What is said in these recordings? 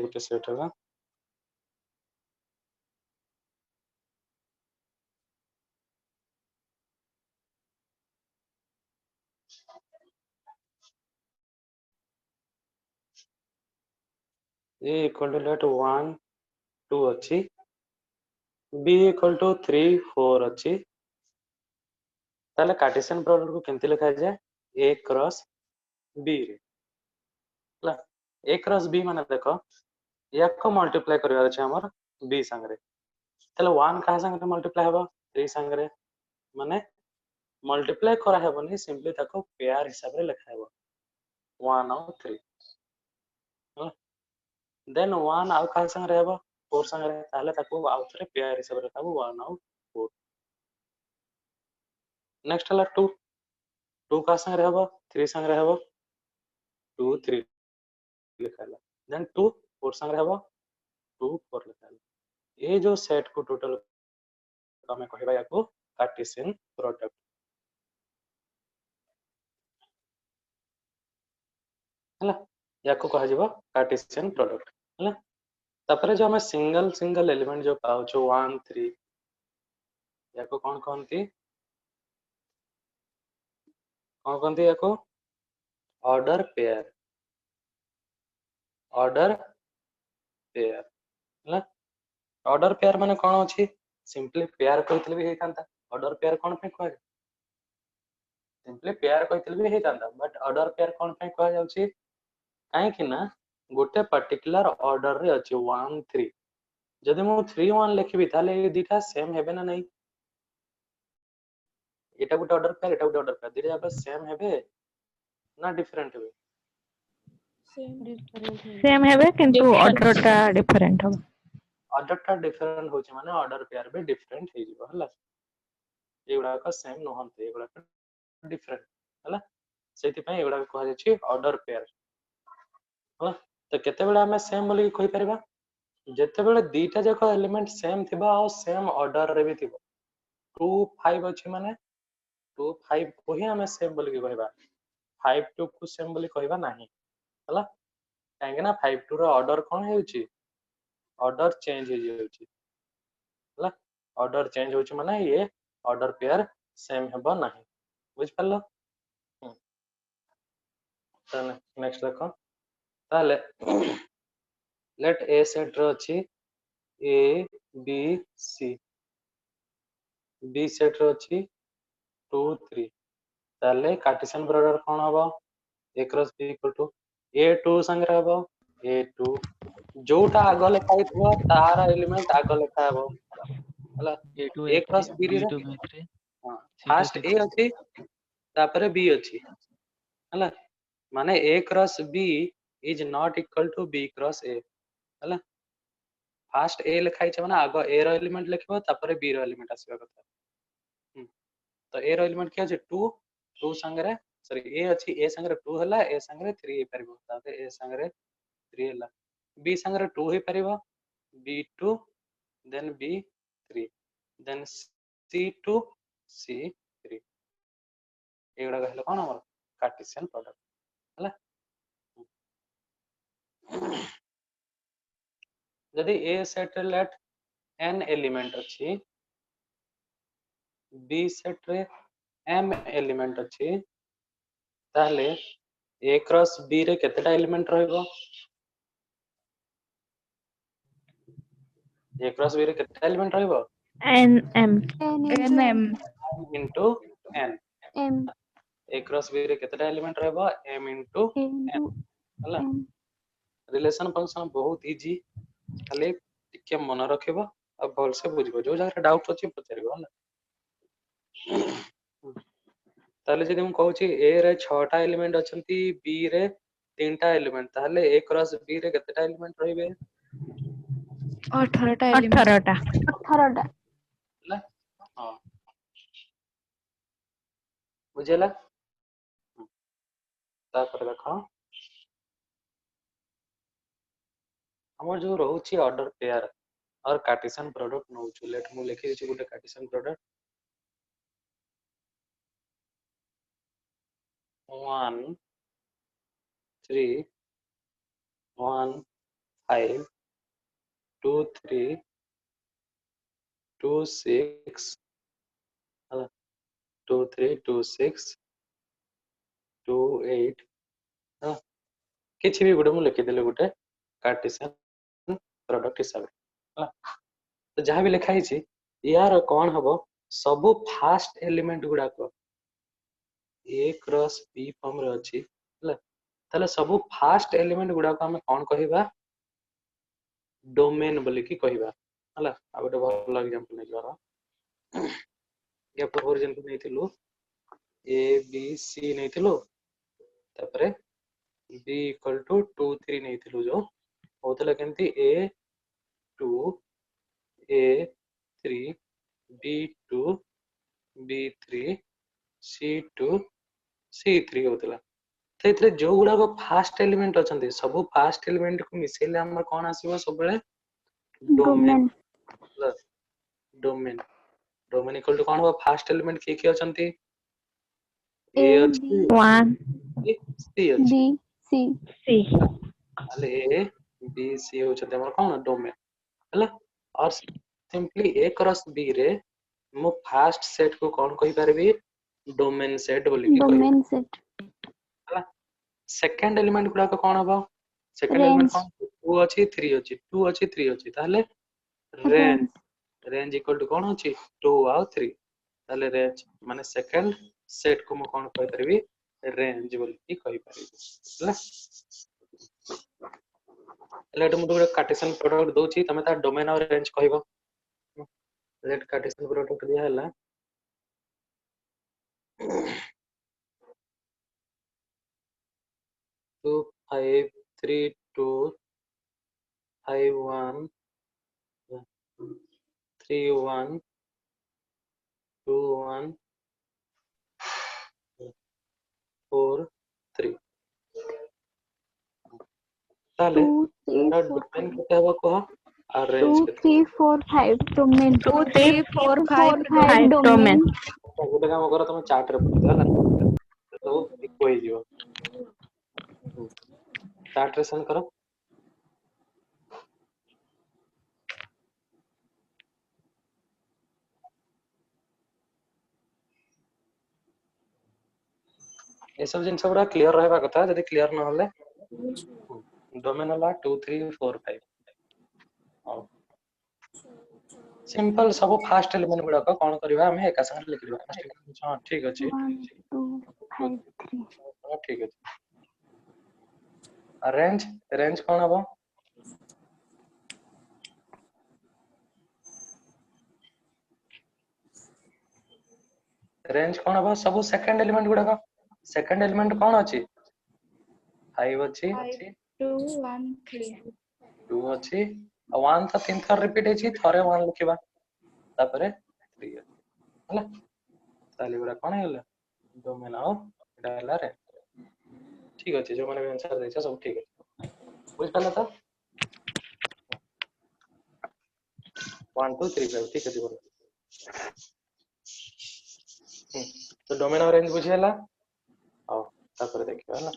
गुटे set है A equal to let 1 2 अच्छी B equal to 3 4 अच्छी ताले कार्टेशियन प्रोडक्ट को केमती लिखा जाए A क्रॉस B रे ला A क्रॉस B माने देखो याको मल्टीप्लाई करिवार छै हमर B संगरे ताले 1 कहा संगरे मल्टीप्लाई हेबो 3 संगरे माने मल्टीप्लाई करा हेबोनी सिंपली ताको पेयर हिसाब रे लिखा हेबो 1 और 3 देन 1 आउ कहा संगरे हेबो 4 संगरे ताले ताको आउ थरे पेयर हिसाब रे लिखाबो 1 और 4 नेक्स्ट हला 2 2 का संगरे हेबो 3 संगरे हेबो 2 3 लिखाला देन 2 4 संगरे हेबो 2 4 लिखाला ये जो सेट को टोटल हमें कहबा याको कार्टेशियन प्रोडक्ट हला याको कहा जीवो कार्टेशियन प्रोडक्ट हला तापरे जो हमें सिंगल सिंगल एलिमेंट जो पाउ छो 1 3 याको कोन कहंती याको ऑर्डर पेयर हला ऑर्डर पेयर माने कोन अछि सिंपली पेयर कहतले भी हेतांता ऑर्डर पेयर कोन पे कहै सिंपली पेयर कहतले भी हेतांता बट ऑर्डर पेयर कोन पे कहै जाउची काहे कि ना गोटे पर्टिकुलर ऑर्डर रे अछि 1 3 जदि मु 3 1 लिखबी ताले ए दिटा सेम हेबे ना नहीं एटा गोटे ऑर्डर पेयर एटा गोटे ऑर्डर पेयर दिटा जाक सेम हेबे ना डिफरेंट हेबे सेम हेबे किंतु ऑर्डर टा डिफरेंट हो ऑर्डर टा डिफरेंट होची माने ऑर्डर पेयर भी डिफरेंट हे जिवो हला एगुडा का सेम नहंते एगुडा का डिफरेंट हला सेति पय एगुडा को कहा जाछि ऑर्डर पेयर हला तो केते बेला हमें सेम बोली कहि परबा जेते बेले दीटा जाक एलिमेंट सेम थिबा और सेम ऑर्डर रे भी थिबो 2 5 अछि माने 2 5 को ही हमें सेम बोली कहबा 5 2 को सेम बोली कहबा नाही हला काहे ना 5 2 रो ऑर्डर कोन हेउची ऑर्डर चेंज हो जाउची हला ऑर्डर चेंज होची माने ये ऑर्डर पेयर सेम हेबो नाही बुझ परलो तने नेक्स्ट देखो ताले लेट ए सेट रो अछि A B C B set रो अछि 2 3 ताले कार्टेशियन प्रोडक्ट कोन हबो a cross b equal to a2 संग्रह हबो a2 जोटा आगो लेखा हितबो तार एलिमेंट आगो लेखा हबो हला A2 a A3 cross b रे B2 B3 हां C2 फर्स्ट a C3 अछि तापरे b अछि हला माने a cross b is not equal to b cross a हला फर्स्ट a लेखाइ छ माने आगो a रो एलिमेंट लिखबो तापरे b रो एलिमेंट आसीबा कथा तो a रो एलिमेंट क्या छै 2 2 संगरे सॉरी a अछि a संगरे 2 हला a संगरे 3 हे परबो ताते a संगरे 3 हला b संगरे 2 हे परबो b2 then b3 then c2 c3 एगुडा कहले कोन हमर कार्टेशियन प्रोडक्ट हला यदि a सेट लेट n एलिमेंट अछि b सेट रे m एलिमेंट अछि ताले a क्रॉस b रे केतेटा एलिमेंट रहइबो a क्रॉस b रे केतेटा एलिमेंट रहइबो n m into n a cross b रे केतेटा एलिमेंट रहइबो m into n हला रिलेशन फंक्शन बहुत इजी खाली टिके मन रखिबो आ भल से बुझिबो जो जहाँ डाउट अछि पचारिबो हला ताले जदि हम कहूची a रे 6 टा एलिमेंट अछंती b रे 3 टा एलिमेंट ताले a क्रॉस b रे केतेटा एलिमेंट रहिबे 18 टा एलिमेंट 18 टा हला हां बुझेला तापर देखो हमर जो रहउची ऑर्डर पेयर और कार्टेशियन प्रोडक्ट नउछु लेट मु लिखि छि गुटे कार्टेशियन प्रोडक्ट 1 3 1 5 2 3 2 6 ହେଲା 2 3 2 6 2 8 ହେଲା କିଛି ବି ଗୋଟେ ମୁଁ लिखिदेले ଗୋଟେ कार्टेशियन प्रोडक्ट हिसाब रे ହେଲା तो जहाँ भी लिखा ହେଇଛି यार कौन हबो सब फास्ट एलिमेंट गुडाक ए क्रॉस बी फॉर्म रे अछि ହେଲା ताले सब फास्ट एलिमेंट गुडाक हम कोन कहिबा डोमेन बोली की कहिबा होला आ गोटे भल एग्जांपल नै जरा या पूर्व एग्जांपल नैथिलु ए बी सी नैथिलु तापरे b इक्वल टू 2 3 नैथिलु जो होतला केमती a 2 a 3 b 2 b 3 c 2 c 3 होतला तेथरे जो गुडा को फास्ट एलिमेंट अछंती सब फास्ट एलिमेंट को मिसेले हमर कोन आसीबो सब बेले domain domain domain equal to कोन हो फास्ट एलिमेंट के अछंती ए अछि 1 सी अछि B, C. C. ताले ए बी सी होछते हमर कोन डोमेन हला और सिंपली ए क्रॉस बी रे मो फास्ट सेट को कोन कहि परबी डोमेन सेट बोली की कहि Domain set. हला सेकंड एलिमेंट गुडा को कोन हबो सेकंड एलिमेंट Range. कोन 2 अछि 3 अछि 2 अछि 3 अछि ताले range Range. Range equal to कोन अछि 2 आ 3 ताले रेंज माने सेकंड सेट को मो कोन कहि परबी रेंज बोली की कहि परबी हला लेट मु तो कार्टेशियन प्रोडक्ट दोची तमे ता डोमेन और रेंज कहबो लेट कार्टेशियन प्रोडक्ट दिया हला 2 5 3 2 5 1 3 1 2 1 4 3 ताले 2, 3, एटा 4, डोमेन 5. केते हबो कह और रेंज 2, केते 3, 4, 5. Domain. 2, 2, 3, 3, 4, 4, 5. 5 Domain. domain. गोटे काम करो तुम चार्ट रे पढियो हला तो इको हो जिवो चार्ट रे सेंड करो ए सब जिन सब क्लियर रहबा कथा जदी क्लियर न होले डोमेन हला 2 3 4 5 हां सिंपल सब फास्ट एलिमेंट गुडा को कोन करबा हमें एका संग लिख दिबा फास्ट हां ठीक अछि 1, 2, 5, 3. हां ठीक अछि रेंज रेंज कोन हबो रेंज कोन हबो सब सेकंड एलिमेंट गुडा को सेकंड एलिमेंट कोन अछि 5 अछि 5, 2, 1, 3. 2 अछि 1 तो तीन थर रिपीट अछि थरे 1 लिखिबा तापरे 3 हला ताली गुडा कोन हेला डोमेन ऑफ डाला रे ठीक अछि जो माने आंसर दैछ सब ठीक अछि बुझ पला त 1 2 3 5 ठीक अछि बोलो तो डोमेन और रेंज बुझियला आओ तापर देखियो हला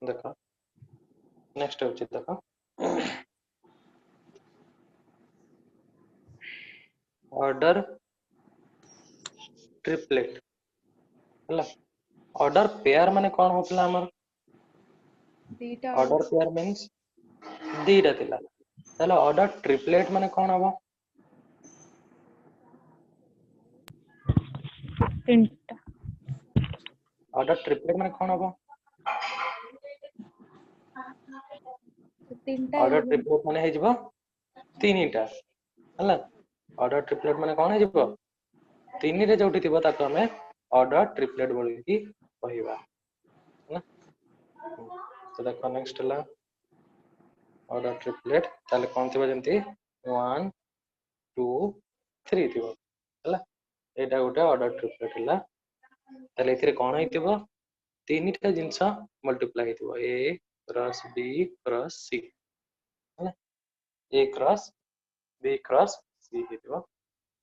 देखो नेक्स्ट होची देखो ऑर्डर ट्रिपलेट हला ऑर्डर पेयर माने कोन होतला हमर ऑर्डर पेयर मींस दीटा थिला ताले ऑर्डर ट्रिपलेट माने कोन हबो Tinta. ऑर्डर ट्रिपलेट माने कोन हबो ऑर्डर ट्रिपलेट माने हे जबो तीनटा हला ऑर्डर ट्रिपलेट माने कोन हे जबो तीन रे जोठी थिबो ताको हमें ऑर्डर ट्रिपलेट बोली की कहिबा ना तो देखो नेक्स्ट हला ऑर्डर ट्रिपलेट ताले कोन थिबो जंती 1 2 3 थिबो हला एटा गोटे ऑर्डर ट्रिपलेट हला ताले इथिरे कोन हेतिबो तीनटा जिंस मल्टीप्लाई हेतिबो a cross b cross c हला a cross b cross c हेतिबो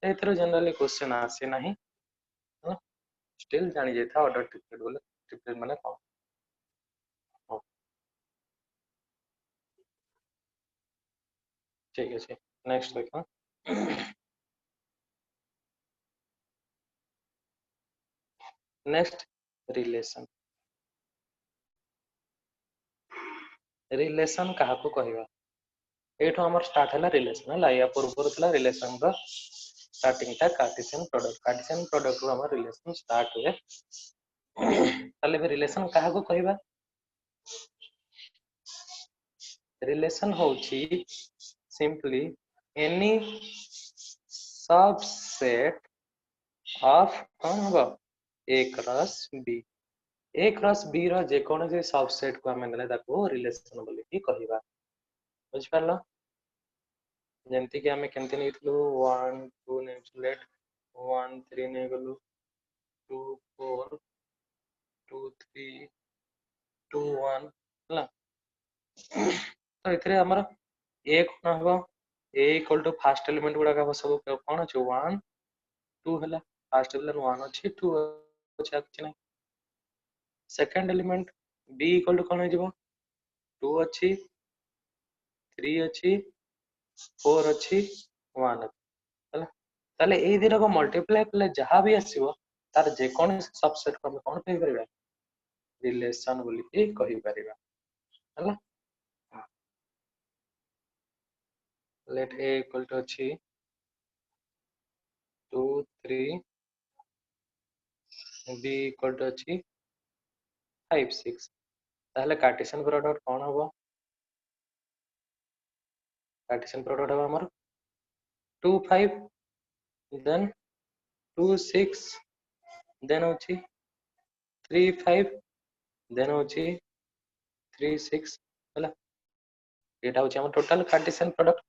एथरो जनरली क्वेश्चन आसे नाही स्टिल जानी जाता ऑर्डर ट्रिपलेट बोले ट्रिपलेट माने कौन हो ठीक है नेक्स्ट देखो नेक्स्ट रिलेशन रिलेशन कहा को कहबा एठो हमर स्टार्ट हला रिलेशन हला या पूर्व थला रिलेशन रो स्टार्टिंग टा कार्टेशियन प्रोडक्ट रो हमर रिलेशन स्टार्ट हुए ताले भी रिलेशन कहा को कहबा रिलेशन होची सिंपली एनी सबसेट ऑफ कौन होगा ए क्रॉस बी ए क्रॉस बी रो जे कोन से सबसेट को हम नेले ताको रिलेशन बोली की कहबा बुझ पारलो जेंति कि हमें केनते नेथलु 1 2 नेचुलेट 1 3 ने गलु 2 4 2 3 2 1 हला तो इथरे हमर ए कोन हबो ए इक्वल टू फर्स्ट एलिमेंट गुडा का सब कोन छ 1 2 हला फर्स्ट एलिमेंट 1 अछि 2 अछि अछि नै second element b equal to कोन हो जबो 2 अछि 3 अछि 4 अछि 1 हला ताले ए दिरा को मल्टीप्लाई करले जहां भी आसीबो तार जे कोन सबसेट को हम कोन कहि परिबा रिलेशन बोली के कहि परिबा हला let a equal to अछि 2 3 b equal to अछि 5 6 ताले कार्टेशियन प्रोडक्ट कोन होबो कार्टेशियन प्रोडक्ट होबो हमर 2 5 then 2 6 then होछि 3 5 then होछि 3 6 हला एटा होछि हमर टोटल कार्टेशियन प्रोडक्ट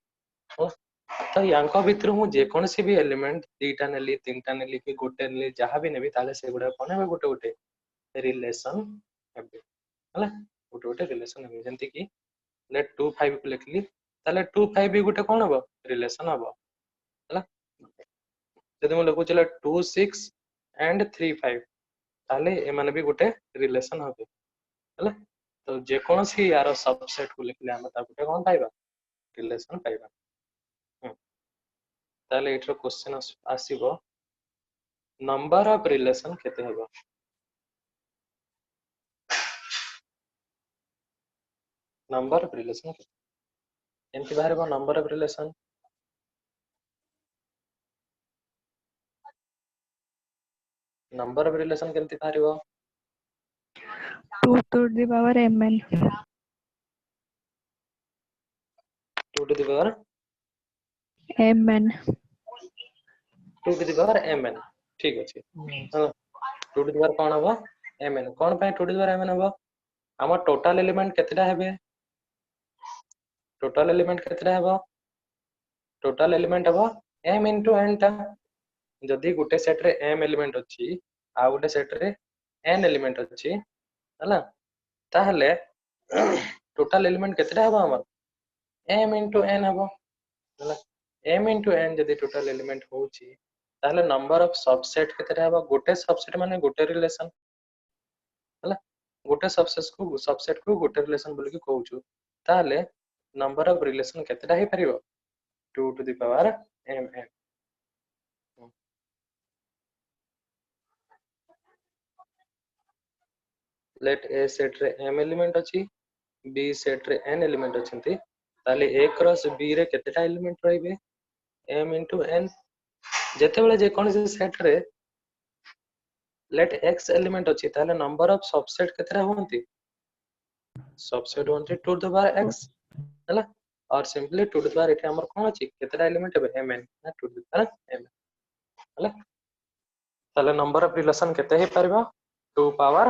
तो यांको भितर मु जे कोन से भी एलिमेंट तीटा नेली तीनटा नेली कि गोटे नेली जहां भी नेबी ताले से गुडा कोन है गोटे गोटे रिलेशन हेबे हला गोटे गोटे रिलेशन हेबे जंती कि लेट 2 5 को लिखली ताले 2 5 भी गोटे कोन हबो रिलेशन हबो हला जदि मु लिखु चला 2 6 एंड 3 5 ताले ए माने भी गोटे रिलेशन हबे हला तो जे कोन सी यार सबसेट को लिखले हम ता गोटे कोन पाइबा रिलेशन पाइबा ताले एठरो क्वेश्चन आसीबो नंबर ऑफ रिलेशन केते हबो नंबर ऑफ रिलेशन एंति बाहर number of relation number of relation केंति बाहरिबो 2 to the power mn 2 to the power mn 2 to the power mn ठीक अछि हां 2 to the power कोन हबो mn कोन पे 2 to the power mn हबो हमर टोटल एलिमेंट केतेटा हेबे टोटल एलिमेंट केतेटा हेबो टोटल एलिमेंट हबो m into n टा जदी गुटे सेट रे m एलिमेंट अछि आ गुटे सेट रे n एलिमेंट अछि हला ताहले टोटल एलिमेंट केतेटा हबो हमर m into n हबो हला m into n जदी टोटल एलिमेंट होछि ताहले नंबर ऑफ सबसेट केतेटा हबो गुटे सबसेट माने गुटे रिलेशन हला गुटे सबसेट को गुटे रिलेशन बोली के कहउछु ताहले नंबर ऑफ रिलेशन केतेटा हे परिबो 2 to the power mn let a set रे m एलिमेंट अछि b सेट रे n एलिमेंट अछंती ताले a क्रॉस b रे केतेटा एलिमेंट रहइबे m into n जेते बेले जे कोन से सेट रे let x एलिमेंट अछि ताले नंबर ऑफ सबसेट केतेटा होंती सबसेट होंती 2 to the power x हला और सिंपली 2 to the power एठी हमर कोन अछि केतेटा एलिमेंट हेबे mn ना 2 to the power mn हला ताले नंबर ऑफ रिलेशन केते हे परबा 2 पावर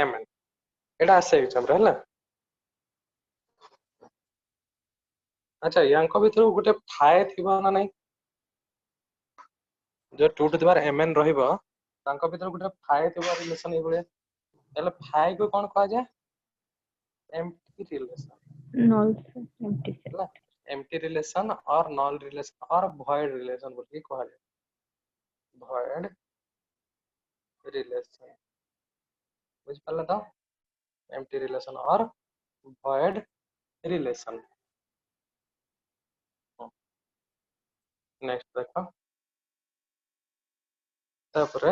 mn एटा आसे एग्जाम रे हला अच्छा यांको भितर गुटे फाय थिबा ना नै जो 2 to the power mn रहिबो तांको भितर गुटे फाय थिबा रिलेशन ए बळे ताले फाय को कोन कहा जाय empty relation null empty set हला एम्प्टी रिलेशन और नल रिलेशन और void रिलेशन बोली कहा जाय void रिलेशन बुझ पाला तो एम्प्टी रिलेशन और void रिलेशन नेक्स्ट देखो तापर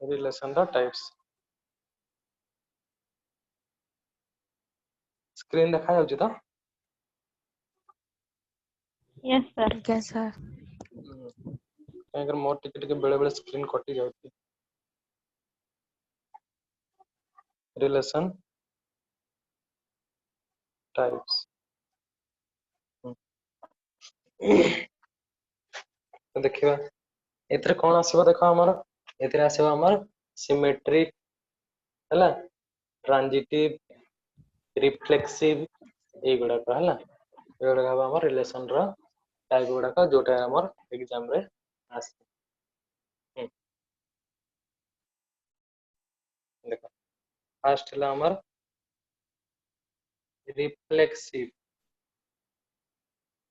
रिलेशन द टाइप्स स्क्रीन देखा जाउची तो Yes, sir. yes sir अगर मोर टिके बेले बेले स्क्रीन कटि जाउची रिलेशन टाइप्स तो देखिबा एथरे कोन आसीबो देखो हमर एथरे आसीबो हमर सिमेट्रिक हला ट्रांजिटिव रिफ्लेक्सिव ए गुडा को हला ए गुडा का हमर रिलेशन रो टाइप गुडा का जोटा हमर एग्जाम रे आसी देखो फर्स्ट हला हमर रिफ्लेक्सिव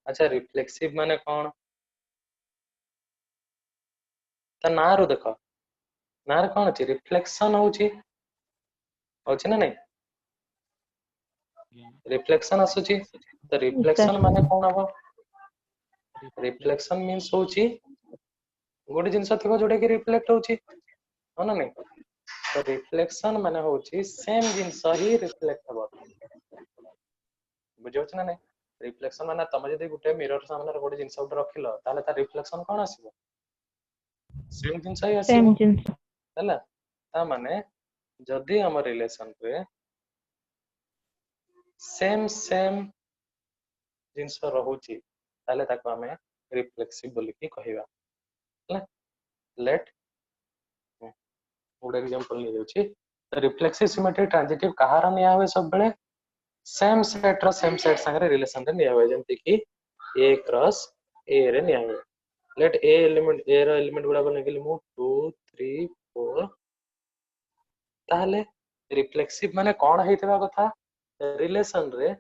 अच्छा रिफ्लेक्सिव माने कोन त नारो देखो नार कोन अछि रिफ्लेक्शन होछि होछि ना नहीं रिफ्लेक्शन आसुछि तो रिफ्लेक्शन माने कोन हबो रिफ्लेक्शन मींस होछि गोटे जिंस थिबो जोटे कि रिफ्लेक्ट होछि हो ना नहीं तो रिफ्लेक्शन माने होछि सेम जिंस ही रिफ्लेक्ट हबो बुझौ छ ना नहीं रिफ्लेक्शन माने तमे जदि गुटे मिरर सामने रे गोटे जिंस उठ रखिलो ताले ता रिफ्लेक्शन कोन आसीबो सेम जिंस ही आसीबो same jeans हैला ता माने जदि हम रिलेशन रे सेम जिंस रहुची ताले ताको हमें रिफ्लेक्सिव बोली की कहिबा हैला लेट गुड एग्जांपल ले जाउची रिफ्लेक्सिव सिमेट्रिक ट्रांजिटिव कहार निया हुए सब बेले सेम सेट संगे रिलेशन रे निया हुए जेंति कि a क्रॉस a रे निया हुए लेट a एलिमेंट a रो एलिमेंट गुडा को नेगिली मु 2 3 4 ताले रिफ्लेक्सिव माने कोन हेतिबा कथा रिलेशन रे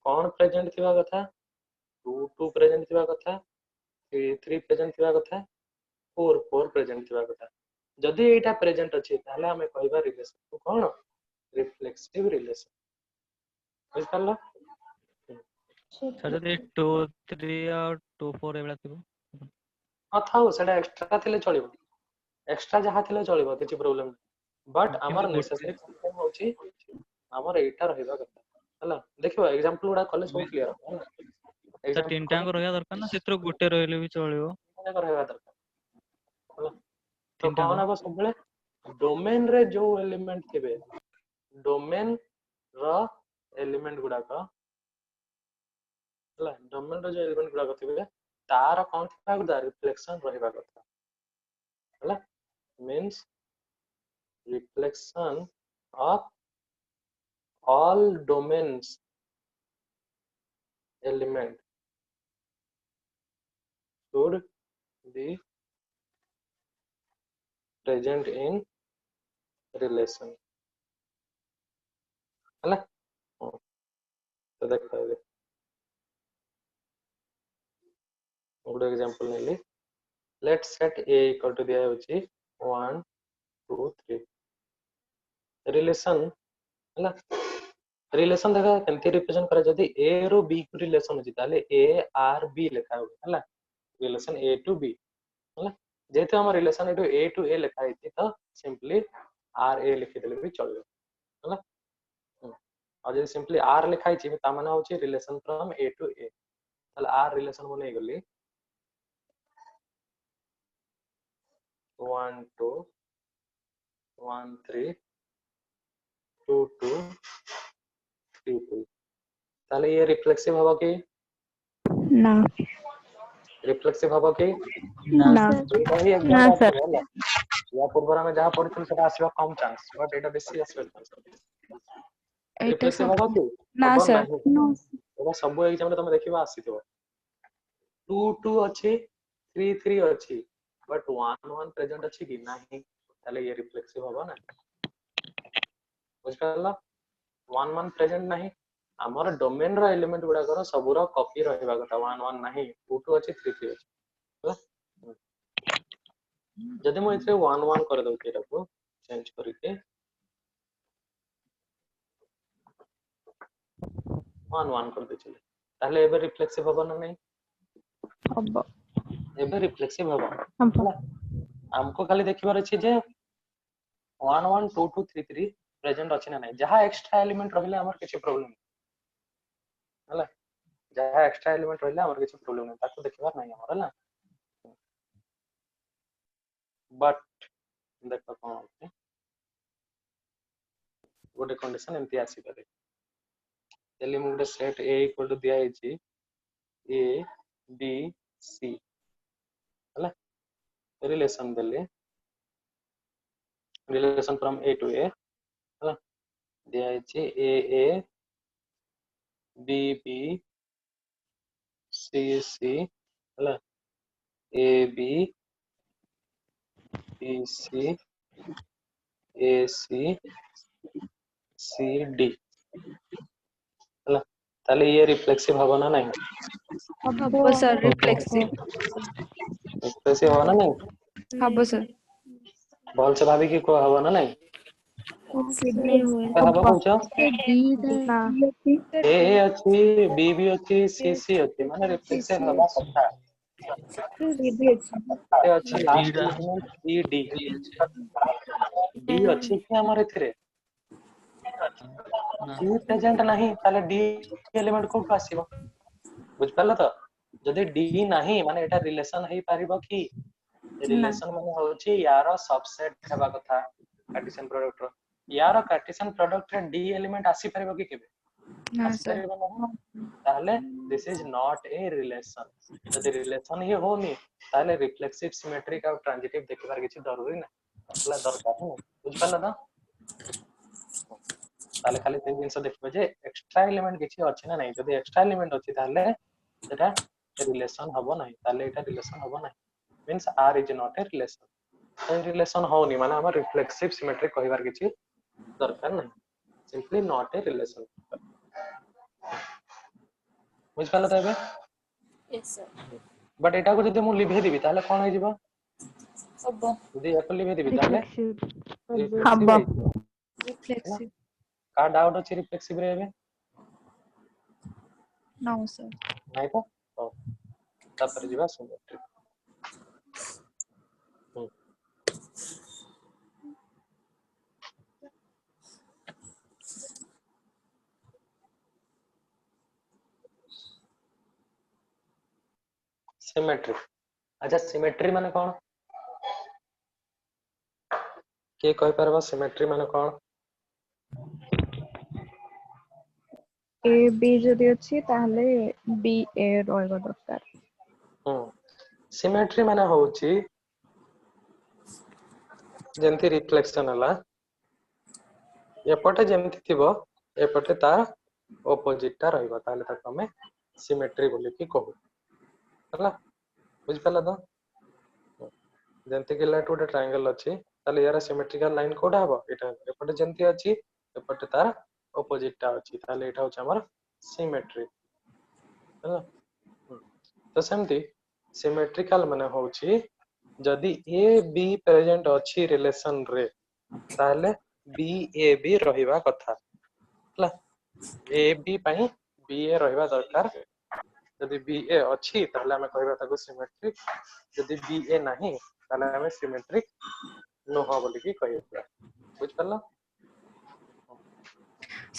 कोन प्रेजेंट थिबा कथा 2 2 प्रेजेंट थिबा कथा 3 3 प्रेजेंट थिबा कथा 4 4 प्रेजेंट थिबा कथा जदि एटा प्रेजेंट अछि ताले हमें कहबा रिलेशन को कोन रिफ्लेक्सिव रिलेशन बुझ पालो सर जदि 2 3 और 2 4 एबला थिबो अथाउ सेटा एक्स्ट्रा थिले चलिबो एक्स्ट्रा जहा थिले चलिबो किछि प्रॉब्लम बट हमर किंतु नेसेसरी सिस्टम होछि हमर एटा रहइबा कथा हला देखिबो एग्जांपल गुडा कॉलेज सब क्लियर हो हला सर तीनटा अंक रहया दरकार ना सेत्रो गुटे रहले भी चलिबो रहइबा दरकार हला तो तीनटा कोन हबो सब बेले डोमेन रे जो एलिमेंट थिबे डोमेन रो एलिमेंट गुडा का हला डोमेन रो जो एलिमेंट गुडा थिबे तार कोन थिबा गुडा रिफ्लेक्शन रहइबा कथा हला means reflection of all domains element should be present in relation है ना तो देखो गुड एग्जांपल नेली let's set a equal to दिया होची 1 2 3 रिलेशन है ना रिलेशन देखा केमती रिप्रेजेंट करे जदी a रो b को रिलेशन अछि ताले a r b लिखा हो है ना रिलेशन a टू b है ना जेते हम relation Itoo a to a लिखा है तो सिंपली r a लिखि देले भी चलियो है ना और जे सिंपली r लिखा है ता माने होची relation from a to a ताले r रिलेशन बनै गेली 1 2 1 3 2 2 3 2 ताले ये रिफ्लेक्सिव हवा की ना रिफ्लेक्सिव हवा की ना वही ना एग्जांपल सर होला या पूर्व में जहां पढ़िथिल सेटा आसीबा कम चांस बट एटा बेसी आसीबा चांस एटा रिफ्लेक्सिव हवा सब की ना हबो सर नाही No. एटा सब एग्जाम रे तमे देखिबा आसीथिबो 2 2 अछि 3 3 अछि बट 1 1 प्रेजेंट अछि कि नाही ताले ये रिफ्लेक्सिव हबो ना बुझला 1 1 प्रेजेंट नाही हमर डोमेन रो एलिमेंट गुडा कर सबुरा कॉपी रहइबा कथा 1 1 नाही 2 2 अछि 3 3 अछि जदि मु इथे 1 1 कर दउ एटा को चेंज करके 1 1 कर दे चले ताहले एबे रिफ्लेक्सिव होबो ना नहीं हब एबे रिफ्लेक्सिव होबो हब होला हमको खाली देखिबार अछि जे 1 1 2 2 3 3 प्रेजेंट अछि ना नहीं जहां एक्स्ट्रा एलिमेंट रहिले हमर किछ प्रॉब्लम होला जहां एक्स्ट्रा एलिमेंट रहिले हमर किछ प्रॉब्लम नहीं ताको देखिबार नहीं हमर होला बट देखो कोन होते गोटे कंडीशन एमती आसी पारे चलिए मु गोटे सेट ए इक्वल टू दिया है ए बी सी होला रिलेशन देले relation from A to A होला दिया है A B B C C होला A B B C A C C D होला ताले ये रिफ्लेक्सिव होबो ना नहीं हब सर रिफ्लेक्सिव रिफ्लेक्सिव होबो ना नहीं हब सर भल से भाभी की को होबो ना नहीं नहीं हुए का हबो कहउछ ना ए अछि बी भी अछि सी सी अछि माने रिफ्लेक्सिव होबा कथा ए अछि लास्ट डीडा एलिमेंट ई डी डी अछि डी अछि कि हमर एथिरे ना डी प्रेजेंट नहीं ताले डी एलिमेंट को आसीबो बुझ पालो तो जदि डी नहीं माने एटा रिलेशन हेई पारिबो कि रिलेशन माने होछि यार सबसेट हेबा कथा कार्टेशियन प्रोडक्ट रो यार कार्टेशियन प्रोडक्ट रे डी एलिमेंट आसी पारिबो कि केबे ना आसी सर पारिबो नहीं ताले this is not a relation जदि रिलेशन ही होनी ताले रिफ्लेक्सिव सिमेट्रिक और ट्रांजिटिव देखिबार किछि जरूरी ना होला दरकार नहीं बुझ पालो ना ताले खाली तीन जिंस देखबे जे एक्स्ट्रा एलिमेंट किछि अछि ना नहीं जदि एक्स्ट्रा एलिमेंट अछि ताले सेटा रिलेशन हबो नहीं ताले एटा रिलेशन हबो नहीं means R is not a relation तो रिलेशन होनी माने हमर रिफ्लेक्सिव सिमेट्रिक कहिबार किछि दरकार नहीं सिंपली नॉट ए रिलेशन बुझ पालो त एबे यस सर बट एटा को जदि मु लिभे दिबी ताले कोन हे जिवो हब जदि एको लिभे दिबी ताले रिफ्लेक्सिव रिफ्लेक्सिव हे जिवो हैना रिफ्लेक्सिव का डाउट अछि रिफ्लेक्सिव रे एबे नो सर नहीं तो तो तापर जिवा सिमेट्रिक सिमेट्री अच्छा सिमेट्री माने कोन के कहि परबा सिमेट्री माने कोन ए बी जदि अछि ताहले बी ए रहबा दरकार सिमेट्री माने होउची जेमति रिफ्लेक्शन हला एपटे जेमति थिबो एपटे ता ऑपोजिट ता रहइबा ताले ताको हमें सिमेट्री बोली की कहू हला बुझ पाला तो जेमति कि लाइट गोटे ट्रायंगल अछि ताले यार सिमेट्रिकल लाइन कोडा हबो एटा एपटे जेमति अछि एपटे तार ऑपोजिट ता अछि ताले एटा होछ हमर सिमेट्री हला तो सेमति सिमेट्रिकल माने होउची जदि ए बी प्रेजेंट अछि रिलेशन रे ताले बी ए बी रहिबा कथा हला ए बी पई बी ए रहिबा दरकार जदि बी ए अछि ताले हमें कहबा ताको सिमेट्रिक जदि बी ए नाही ताले हमें सिमेट्रिक नुह बोली की कहबा बुझ पल्ला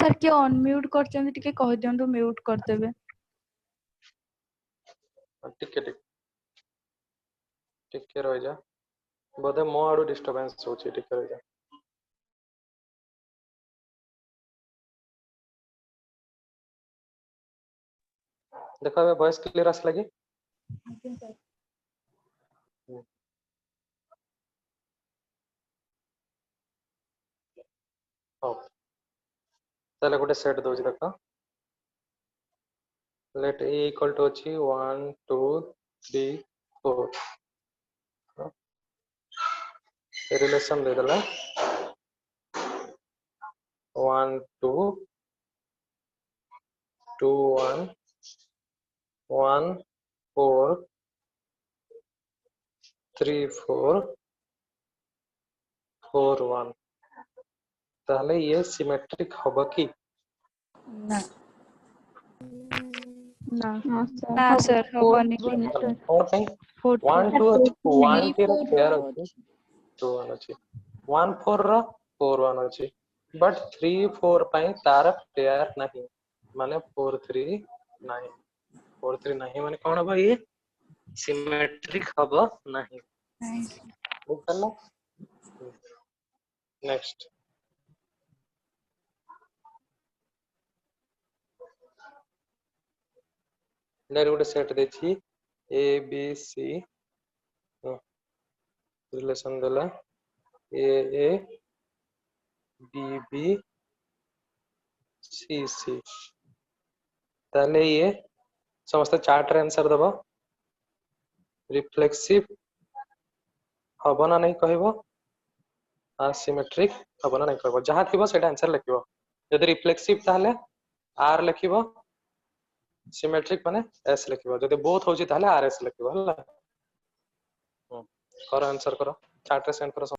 सर के अनम्यूट करचंदी टिके कह दियंतु म्यूट कर देबे टिके टिके रह जा बोधे मो आडू डिस्टरबेंस होची टिके रह जा देखो अब वॉइस क्लियर आस लगी हो ताले गोटे सेट दोची देखो लेट ए इक्वल टू अछि 1 2 3 4 रिलेशन दे देला 1 2 2 1 1 4 3 4 4 1 ताहले ये सिमेट्रिक हबो की ना ना हाँ सर ना सर हबनी कोन पे 4 1 3 2 अछि 1 3 टी रो 4 पेयर अछि 2 1 अछि 1 4 रो 4 1 अछि बट 3 4 पई तार पेयर नहीं माने 4 3 नहीं 4 3 नहीं माने कोन हबो ये सिमेट्रिक हबो नहीं बुझलो नेक्स्ट नेर गोटे सेट देछि ए बी सी रिलेशन देला ए बी बी सी सी ताले ये समस्त चार्ट रे आंसर दबो रिफ्लेक्सिव हबो ना नहीं कहबो सिमेट्रिक हबो ना नहीं कहबो जहां थिबो सेटा आंसर लिखिबो यदि रिफ्लेक्सिव ताले आर लिखिबो सिमेट्रिक माने एस लिखिबो जदि बोथ होची ताले आर एस लिखिबो हला करो आंसर करो चार्ट रे सेंड करो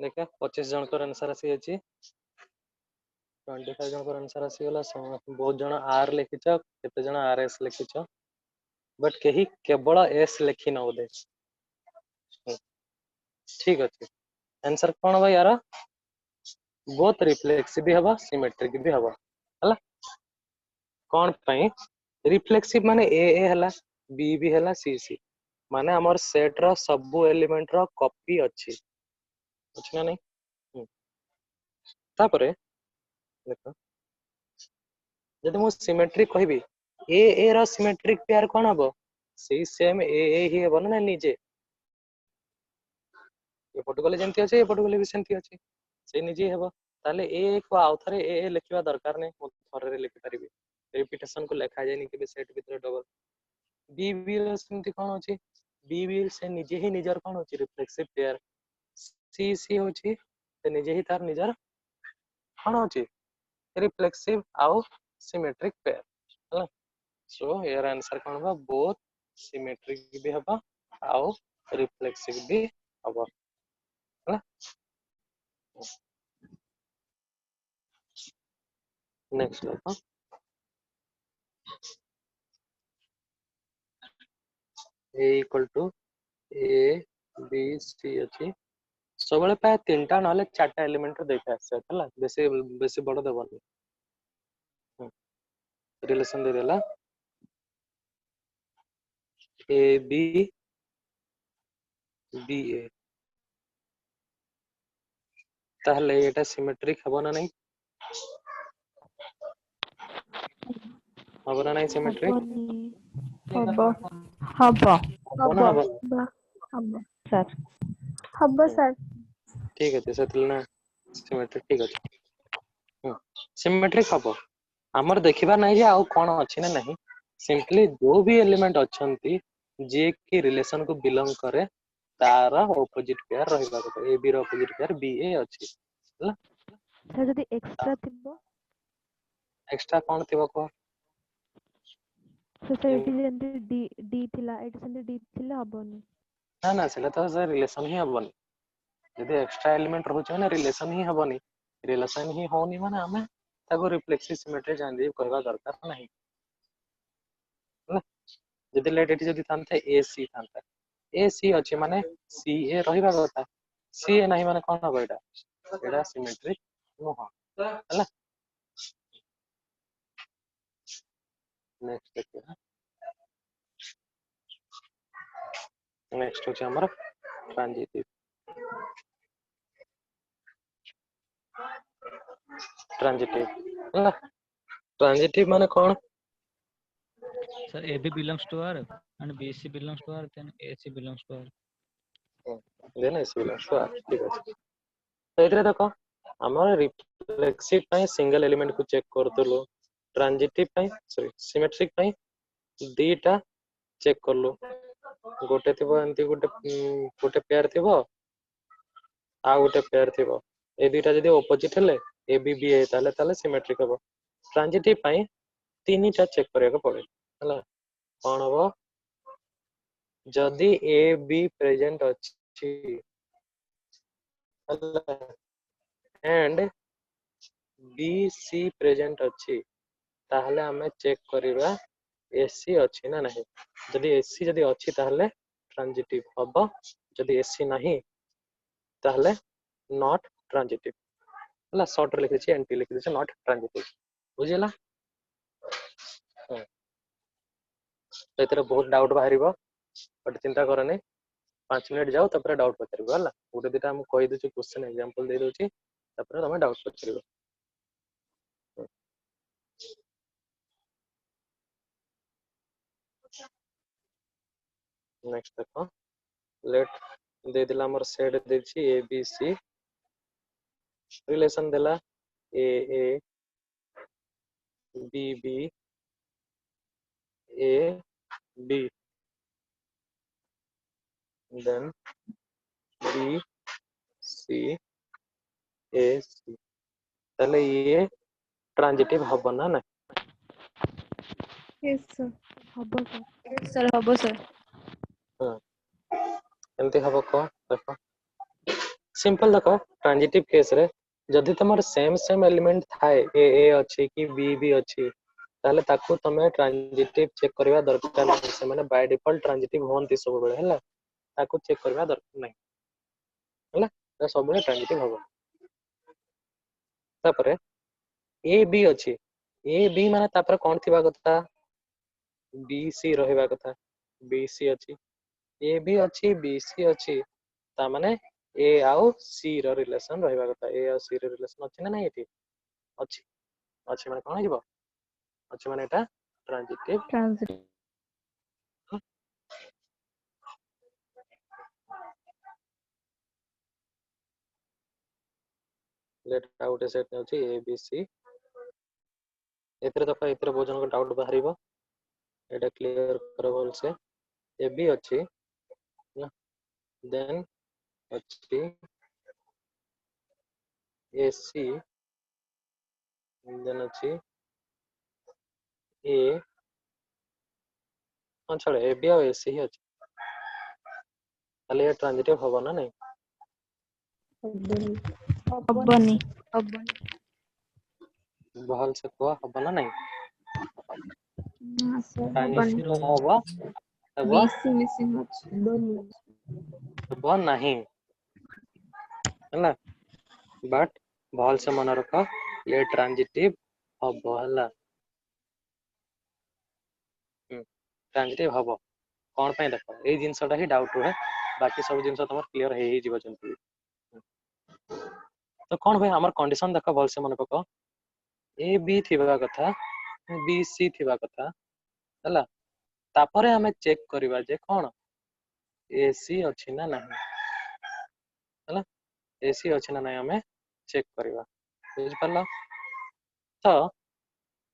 देखा 25 जन को आंसर आसी अछि 25 जन को आंसर आसी गला बहुत जन आर लिखिछ केते जन आर एस लिखिछ बट केही केवल एस लिखि न बोले ठीक अछि आंसर कोन बा यार बोथ रिफ्लेक्सिव भी हबा सिमेट्रिक भी हबा हला कोन पई रिफ्लेक्सिव माने ए हला बी भी हला सी सी माने हमर सेट रो सब एलिमेंट रो कॉपी अछि अछि ना नहीं तापरे देखो जदि मु सिमेट्रिक कहबी ए रो सिमेट्रिक पेयर कोन हबो सेही सेम ए ही हबो ना निजे ए पट गले जेंति अछि ए पट गले भी सेंति अछि से निजे हबो ताले ए को आउथरे ए लिखिबा दरकार नै मु थरे लिखि परिबी रिपीटेशन को लेखा जाय नि के सेट भीतर डबल बी बी रो सेंति कोन अछि बी बी से निजे ही निजर कोन अछि रिफ्लेक्सिव पेयर सी सी होछि से निजे ही तार निजर कोन होछि रिफ्लेक्सिव आउ सिमेट्रिक पेयर हला सो यार आंसर कोन बा बोथ सिमेट्रिक भी हबा आउ रिफ्लेक्सिव भी हबा हला नेक्स्ट देखो a equal to a b c अछि सबले पाए तीनटा नले चारटा एलिमेंट देखा आसे हला बेसी बेसी बड़ देबनी रिलेशन दे देला a b b a ताहले एटा सिमेट्रिक हबो ना नहीं हबो ना नहीं सिमेट्रिक हबो हबो हबो ना हबो हबो सर हब्बो सर ठीक है सेतल ना सिमेट्रिक ठीक अछि सिमेट्रिक हबो हमर देखिबा नहीं जे आउ कोन अछि ना नहीं सिंपली जो भी एलिमेंट अछंती जे की रिलेशन को बिलोंग करे तारा ऑपोजिट पेयर रहइबा କଥା ए बी रो ऑपोजिट पेयर बी ए अछि हला सर जदी एक्स्ट्रा थिबो एक्स्ट्रा कोन थिबो को सोसाइटी जेंति डी डी थिला एटी सेंति डी थिला हबोनी ना ना सेला तो सर रिलेशन ही हबोनी यदि एक्स्ट्रा एलिमेंट रहउछ ना रिलेशन ही हबोनी रिलेशन ही होनी माने हमें ताको रिफ्लेक्सिव सिमेट्री जान कहबा दरकार नहीं जदि लेट एटी जदि थानते ए सी थानता ए सी अछि माने सी ए रहिबा କଥା सी ए नहीं माने कोन हबो एटा एटा सिमेट्रिक नुह हला नेक्स्ट देखिए नेक्स्ट होची हमर ट्रांजिटिव हला ट्रांजिटिव माने कोन Sir, AB belongs to R and BC belongs to R, then AC belongs to R. देना इसला श्योर ठीक अछि तो इधर देखो हमर रिफ्लेक्सिव पय सिंगल एलिमेंट को चेक करतलो ट्रांजिटिव पई सॉरी सिमेट्रिक पई दीटा चेक करलु गोटे थिबो एंती गोटे पेयर थिबो आ गोटे पेयर थिबो ए दुईटा जदी ऑपोजिट हेले ए बी बी ए ताले सिमेट्रिक हबो ट्रांजिटिव पई तीनटा चेक करिया पड़े हला कोन हबो जदी ए बी प्रेजेंट अछि हला एंड बी सी प्रेजेंट अछि ताहले हमें चेक करिवा एसी अछि ना नहीं जदी एसी जदी अछि ताहले ट्रांजिटिव हबो जदी एसी नहीं ताहले नॉट ट्रांजिटिव हला शॉर्ट रे लिखि छि एनटी लिखि छि नॉट ट्रांजिटिव बुझिला एतरे बहुत डाउट बाहरिबो बट चिंता करनी 5 मिनिट जाओ तपर डाउट पचारिबो हला गोटे दिटा हम कहि दछु क्वेश्चन एग्जांपल दे दउछि तपर तमे डाउट पचारिबो नेक्स्ट देखो लेट दे दिला हमर सेट दे छि ए बी सी रिलेशन देला A A B B A B then B C A C ताले ये ट्रांजिटिव हबो ना ना Yes, sir. हब्बा sir. सर हबो सर एमती हबो को देखो सिंपल देखो ट्रांजिटिव केस रे जदि तमर सेम एलिमेंट थाए ए अछि कि बी अछि ताले ताकू तमे ट्रांजिटिव चेक करबा दरकार नै से माने बाय डिफॉल्ट ट्रांजिटिव होंती सब बेले हला ताकू चेक करबा दरकार नै हला त सब बेले ट्रांजिटिव हबो तापरे ए बी अछि ए बी माने तापर कोन थिबा कथा बी सी रहबा कथा बी सी अछि ए भी अछि बी सी अछि ता माने ए आउ सी रो रिलेशन रहबा कथा ए आउ सी रो रिलेशन अछि ना नै एठी अछि अछि माने कोन हिबो अछि माने एटा transitive Transit. Let out set अछि ए बी सी एतरे देखो एतरे बहुत जन को डाउट बाहरिबो एटा क्लियर करो बोल से ए बी अछि ना देन अछि ए सी देन अछि ए हां छोड़ ए बी और ए सी ही अछि ताले ये ट्रांजिटिव हबो ना नहीं हबनी बहल से को हबो ना नहीं ना सर हबनी ट्रांजिटिव हबो हबो बीसी मिसिंग अछि हबो नहीं हला बट बहल से मन रखो ये ट्रांजिटिव हबो हला ट्रांजिटिव हबो कोन पे देखो ए जिंसटा ही डाउट हुए बाकी सब जिंस तमर क्लियर हे जीव जंतु तो कोन भाई हमर कंडीशन देखो भल से मन पको ए बी थिबा कथा बी सी थिबा कथा हला तापरे हमें चेक करबा जे कोन ए सी अछि ना नहीं हला ए सी अछि ना नहीं हमें चेक करबा बुझ परला तो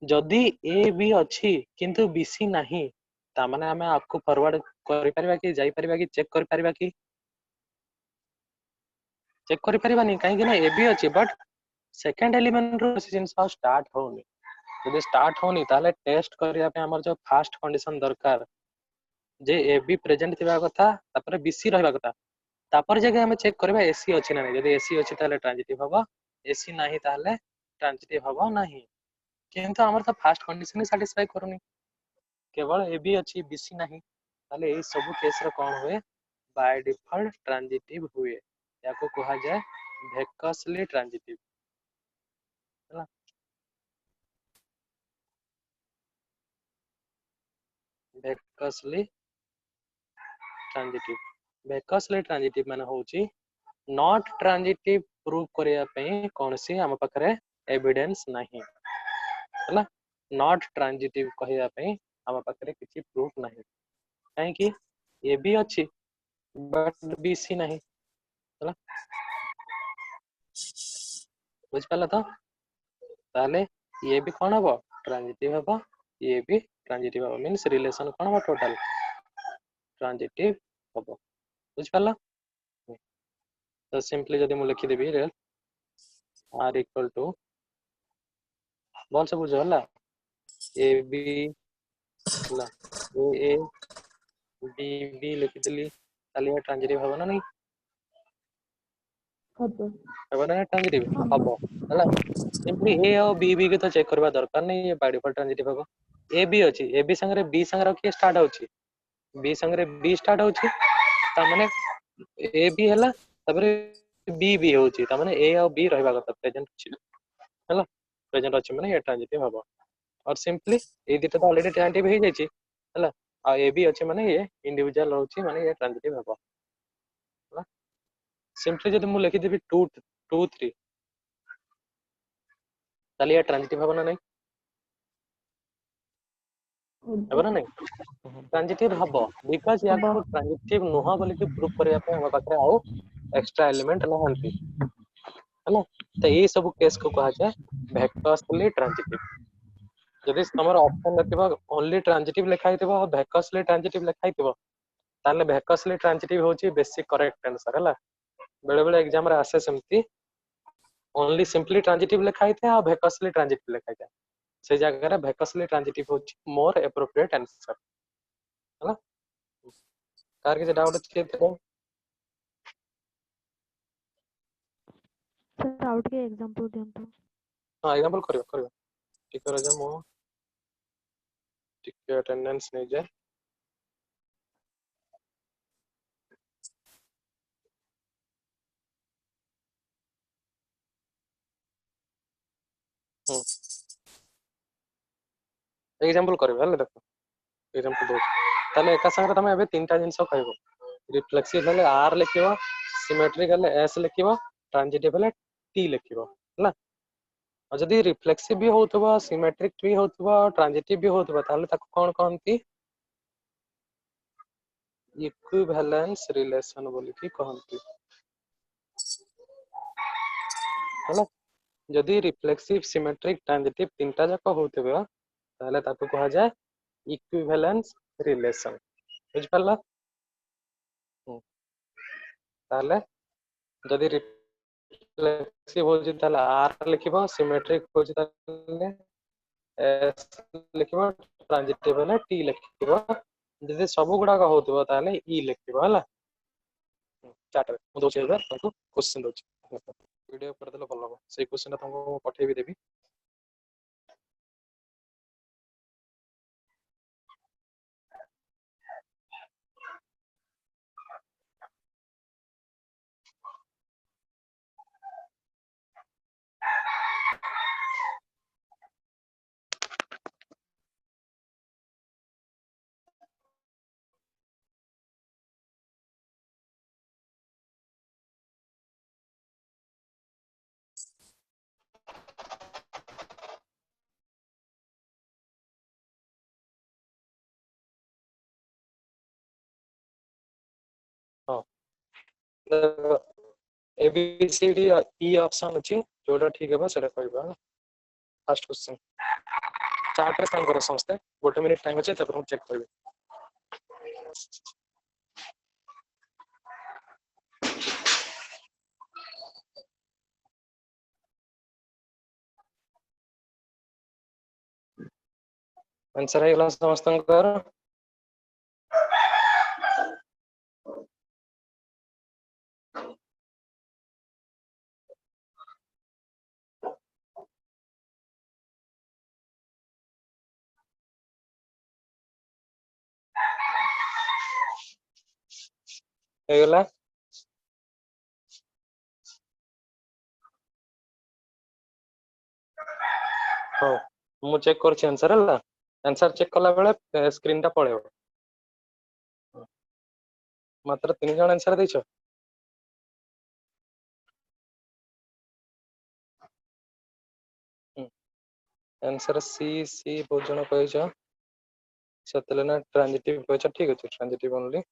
जदी ए बी अछि किंतु बी सी नहीं ता माने हमें आपको फॉरवर्ड करि परबा कि जाई परबा कि चेक करि परबा कि चेक करि परबा नहीं काहे कि ना ए बी अछि बट सेकंड एलिमेंट रो जिंस स्टार्ट होनी जदि स्टार्ट होनी ताले टेस्ट करिया पे हमर जो फर्स्ट कंडीशन दरकार जे ए बी प्रेजेंट थिबा कथा तापर बी सी रहबा कथा तापर जगह हमें चेक करबा एसी अछि ना नहीं जदि एसी अछि ताले ट्रांजिटिव हबो एसी नहीं ताले ट्रांजिटिव हबो नहीं किंतु हमर तो फर्स्ट कंडीशन ही सैटिस्फाई करूनी केवल ए बी अछि बी सी नहीं ताले ए सब केस रे कोन होए बाय डिफॉल्ट ट्रांजिटिव हुए याको कहा जाए वेकसली ट्रांजिटिव है वेकसली ट्रांजिटिव माने होची नॉट ट्रांजिटिव प्रूव करिया पे कौन सी हम पाखरे एविडेंस नहीं है नॉट ट्रांजिटिव कहिया पे हम पाखरे किछि प्रूफ नहीं काहे कि ए भी अछि बट बी सी नहीं है बुझ पाला तो ताले ये भी कोन हबो ट्रांजिटिव हबो ये भी ट्रांजिटिव हबो मींस रिलेशन कोन हबो टोटल ट्रांजिटिव हबो बुझ पाला तो सिंपली जदि मु लिखि देबी रेल r इक्वल टू बोल से बुझ होला ए बी होला ए बी बी लिखि देली ताली ट्रांजिटिव हबो ना नहीं हबो ना ट्रांजिटिव हबो होला सिंपली ए और बी के तो चेक करबा दरकार नहीं ये बाय डिफॉल्ट ट्रांजिटिव हबो ए बी अछि ए बी संगे बी संगे के स्टार्ट होछि बी संगे बी स्टार्ट होछि ता माने ए बी हला तबरे बी होछि ता माने ए और बी रहबा कथा प्रेजेंट अछि हला प्रेजेंट अछि माने ये ट्रांजिटिव हबो और सिंपली ए दिटा तो ऑलरेडी ट्रांजिटिव हे जायछि हला आ ए बी अछि माने ये इंडिविजुअल रहछि माने ये ट्रांजिटिव हबो हला सिंपली जदि मु लिखि देबी 2 2 3 ताली ये ट्रांजिटिव हबो ना नहीं हबो ना नहीं ट्रांजिटिव हबो बिकॉज़ या को ट्रांजिटिव नुहा बोली कि प्रूफ करिया पे हम पाखरे आउ एक्स्ट्रा एलिमेंट नहंती हला तो ये सब केस को कहा जाय वेक्टर्सली ट्रांजिटिव जदि हमर ऑप्शन नथिबा ओनली ट्रांजिटिव लिखाइथिबो और वेक्टर्सली ट्रांजिटिव लिखाइथिबो ताले वेक्टर्सली ट्रांजिटिव होची बेसिक करेक्ट आंसर हला बेले बेले एग्जाम रे आसे सेमती ओनली सिंपली ट्रांजिटिव लिखाइथे और वेक्टर्सली ट्रांजिटिव लिखाइथे से जगह रे वेक्टर्सली ट्रांजिटिव होची मोर एप्रोप्रिएट आंसर हला कार के डाउट अछि तो सर आउट के एग्जांपल दियंतु हां एग्जांपल करियो ठीक कर जा मो ठीक अटेंडेंस नहीं जाए एग्जांपल करियो हला देखो एग्जांपल दो ताले एका संगे तमे एबे तीनटा जिंस कहबो रिफ्लेक्सिव हले आर लिखिबो सिमेट्रिक हले एस लिखिबो ट्रांजिटिव हले टी लिखिबो हला और जदि रिफ्लेक्सिव भी होतबो सिमेट्रिक भी होतबो ट्रांजिटिव भी होतबो ताले ताको कोन कहंती इक्विवेलेंस रिलेशन बोली की कहंती हला जदि रिफ्लेक्सिव सिमेट्रिक ट्रांजिटिव तीनटा जाक होतबो ताले ताको कहा जाय इक्विवेलेंस रिलेशन बुझ पाला ताले जदि रिफ्लेक्सिव होजी ताले आर लिखिबो सिमेट्रिक होजी ताले एस लिखिबो ट्रांजिटिव हले टी लिखिबो जदि सब गुडा का होतबो ताले ई लिखिबो हला चार्ट रे मु दोचे एबे ताको क्वेश्चन दोचे वीडियो कर देले भलो से क्वेश्चन तुमको पठे भी देबी हां A B C D E option अछि जोडा ठीक है बस एटा कहबा फर्स्ट क्वेश्चन चार्ट रे काम करो समस्ते गोटे मिनिट टाइम अछि तब हम चेक करबे आंसर है क्लास समस्तंकर हेगला हां मु चेक करछि आंसर हला आंसर चेक कला बेले स्क्रीन टा पळेबो मात्र 3 जण आंसर दैछो आंसर सी सी भोजन कहैछ सतले ना ट्रांजिटिव कहैछ ठीक अछि ट्रांजिटिव ओनली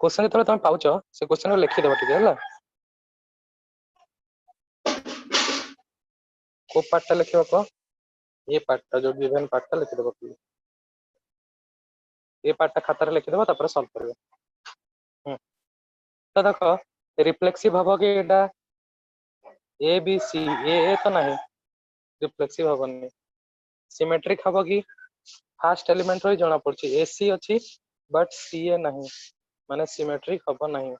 क्वेश्चन तले तुम पाउछ से क्वेश्चन लिखि देबो ठीक है हला को पार्ट लिखिबो को ये पार्ट जो गिवन पार्ट लिखि देबो ये पार्ट खाता लिखि देबो तापर सॉल्व करबो तो देखो रिफ्लेक्सिव हबो कि एटा ए बी सी ए तो नहीं रिफ्लेक्सिव हबनी सिमेट्रिक हबो कि फर्स्ट एलिमेंट रो जणा पड़छि एसी अछि बट सीए नहीं माने सिमेट्रिक हबो नहीं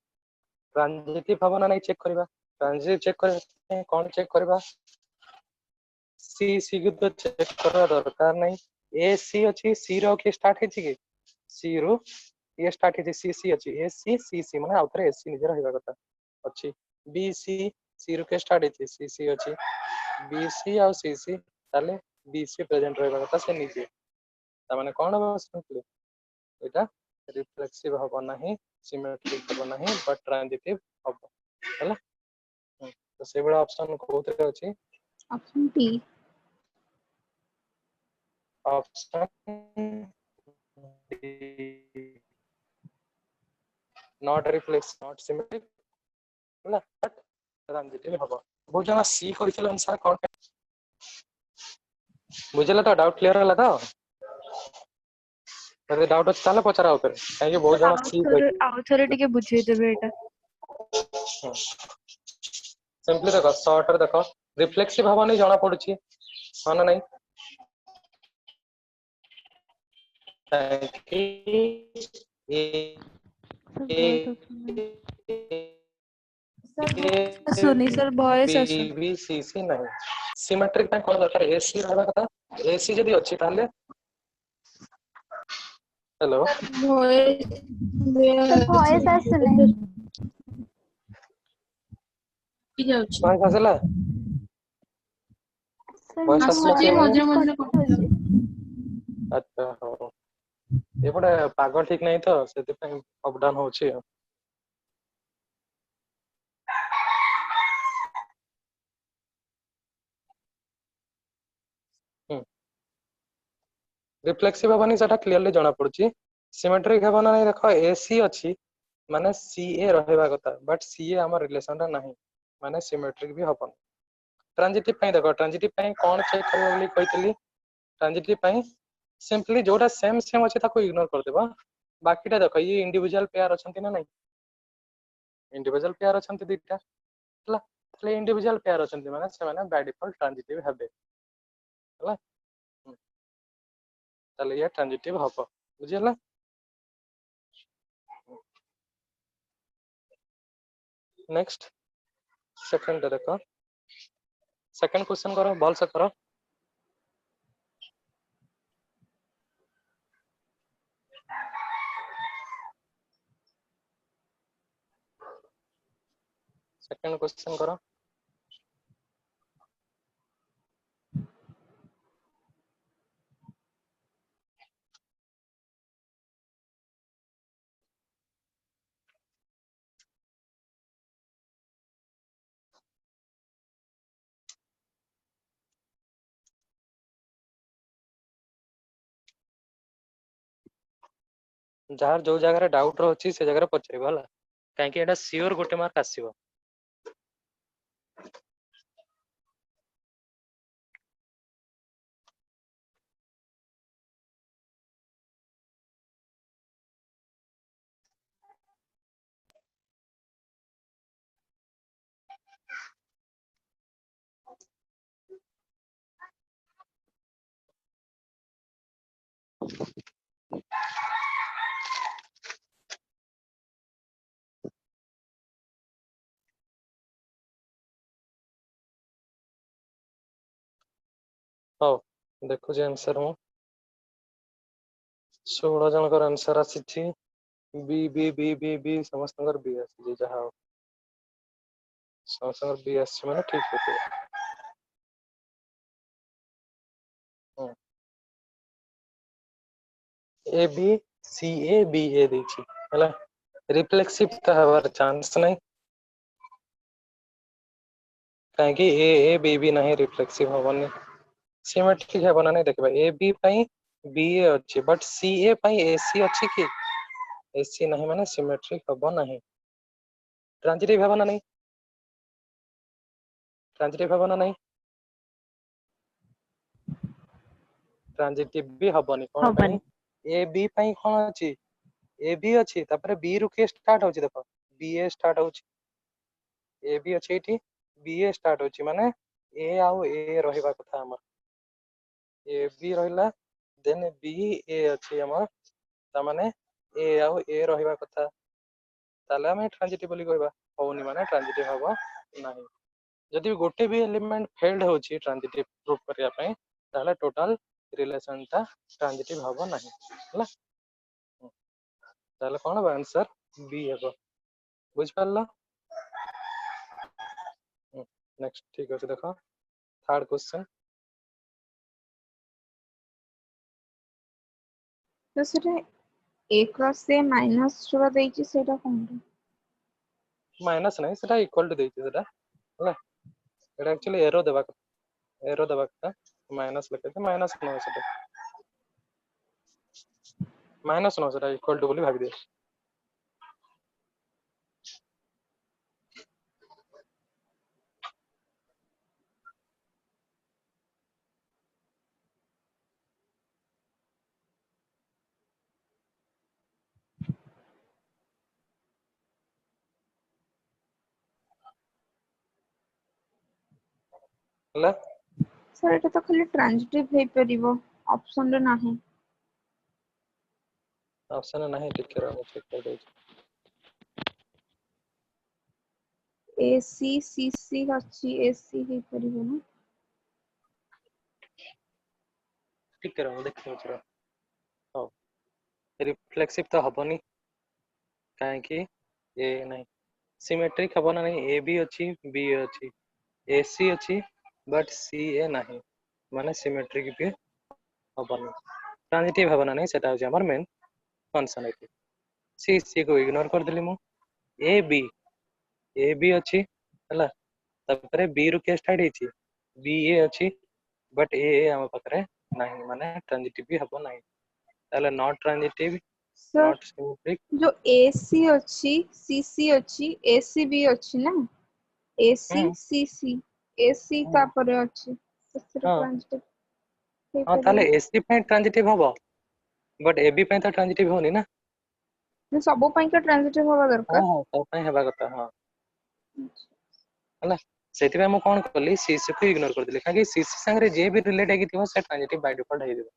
ट्रांजिटिव हबो ना नहीं चेक करबा ट्रांजिटिव चेक करबा कोन चेक करबा सी सी को तो चेक करबा दरकार नहीं ए सी अछि सी रो के स्टार्ट हेछि कि सी रो ये स्टार्ट हेछि सी सी अछि ए सी सी सी माने आउथरे ए सी निजे रहबा कथा अछि बी सी रो के स्टार्ट हेछि सी सी अछि बी सी आ सी सी ताले बी सी प्रेजेंट रहबा कथा से निजे ता माने कोन हो सिंपली एटा रिफ्लेक्सिव हबो नहीं सिमेट्रिक हबो नहीं बट ट्रांजिटिव हबो हला तो से बड़ा ऑप्शन कोथरे अछि option T epsilon naught reflex not symmetric हला बट ट्रांजिटिव हबो बहुत जना सी करिसल आंसर कोन बुझला तो डाउट क्लियर होला तो अरे डाउट अछि ताले पचरा होतरे काहे कि बहुत जना सी कहि आउथरे टिके बुझेई देबे एटा सिंपली देखो शॉर्ट रे देखो रिफ्लेक्सिव हबो नहीं जाना पड़ुछि माने नहीं सुनी सर वॉइस आसु बी सी सी नहीं सिमेट्रिक में कोन दरकार एसी रहबा कथा एसी जदी अछि ताले हेलो सर वॉइस आसुने वॉइस आसला वॉइस आसला अच्छा हो एपटे पाग ठीक नहीं तो से अप डाउन होछि रिफ्लेक्सिव हबनी सेटा क्लियरली जाना पड़ुछि सिमेट्रिक हबना नहीं देखो एसी अछि माने सीए रहबा कथा बट सीए हमर रिलेशन रा नहीं माने सिमेट्रिक भी हबन ट्रांजिटिव पई देखो ट्रांजिटिव पई कोन चेक करबो बोली कहितली ट्रांजिटिव पई सिंपली जोटा सेम सेम अछि ताको इग्नोर कर देबा बाकीटा देखो ये इंडिविजुअल पेयर अछंती ना नहीं इंडिविजुअल पेयर अछंती दिटा हला तले इंडिविजुअल पेयर अछंती माने से माने बाय डिफॉल्ट ट्रांजिटिव हेबे हला तले ये ट्रांजिटिव हबो बुझियला नेक्स्ट सेकंड देखो सेकंड क्वेश्चन करो बॉल से करो सेकंड क्वेश्चन करो जार जो जगह डाउट रही से जगह पचार है कहीं सियोर गोटे मार्क आसो हाँ देखो आंसर मु 16 जनकर आंसर आसी B B B B B समस्त बी आसी जहाँ समस्त बी आसी माने ठीक होते ए बी सी ए बी ए देछि हला रिफ्लेक्सिव त हवार चांस नहीं काहे कि ए बी बी नहीं रिफ्लेक्सिव होबनी सिमेट्रिक है बना नहीं देखबा ए बी पई बी ए अछि बट सी ए पई ए सी अछि कि ए सी नहीं माने सिमेट्रिक होबो नहीं ट्रांजिटिव है बना नहीं ट्रांजिटिव है बना नहीं ट्रांजिटिव भी हबनी कोन हबनी। पई ए बी पई कोन अछि ए बी अछि तापर बी रु के स्टार्ट होछि देखो बी ए स्टार्ट होछि ए बी अछि एठी बी ए स्टार्ट होछि माने ए आउ ए रहिबा कथा हमर ए बी रहिला देन बी ए अछि हमर ता माने ए आउ ए रहिबा कथा ताले हम ट्रांजिटिव बोली कहबा होउनी माने ट्रांजिटिव हबो नाही जदि गोटे भी एलिमेंट फेल्ड होछि ट्रांजिटिव प्रूफ करिया पई ताले टोटल रिलेशन ता ट्रांजिटिव हबो नाही हला ताले कोन बा आंसर बी हेबो बुझ पारलो नेक्स्ट ठीक अछि देखो थर्ड क्वेश्चन तो सेटा a क्रॉस से माइनस छुआ देइची सेटा कोन माइनस नहीं सेटा इक्वल टू देइछि सेटा हला एटा एक्चुअली एरो देबा कथा माइनस लिखे माइनस न सेटा माइनस न सेटा इक्वल टू बोली भाबी दे हला सर एटा तो खाली ट्रांजिटिव हे परिबो ऑप्शन रे नाही ऑप्शन नहीं टिक रहा चेक कर दे ए सी सी सी अछि ए सी हे परिबो ना टिक रहा देखो जरा हो रिफ्लेक्सिव तो हबनी काहे कि ए नहीं सिमेट्रिक हबो ना नहीं ए बी अछि बी अछि ए सी अछि बट सी ए नहीं माने सिमेट्रिक भी हबनी ट्रांजिटिव हबना नहीं सेटा होछि हमर मेन फंक्शन है सी सी को इग्नोर कर देली मु ए बी अछि हला तबरे बी रु के स्टार्ट हेछि बी ए अछि बट ए हम पकरे नहीं माने ट्रांजिटिव भी हबो नहीं ताले not transitive sir not symmetric जो ए सी अछि सी सी अछि ए सी भी अछि ना ए सी हम्म सी सी ए सी ता पर अछि तो सेटा हाँ ट्रांजिटिव हे हाँ ताले परिबो एसी पे ट्रांजिटिव हबो बट ए बी पे तो ट्रांजिटिव होनी ना सब पई का ट्रांजिटिव होवा हाँ दरकार हाँ तो पे हेबा कथा हाँ हला सेति मैं कोन करली सीसी को इग्नोर कर देली काहे सीसी संगे जे भी रिलेट हेगी थिबो से ट्रांजिटिव बाय डिफॉल्ट हे दिबो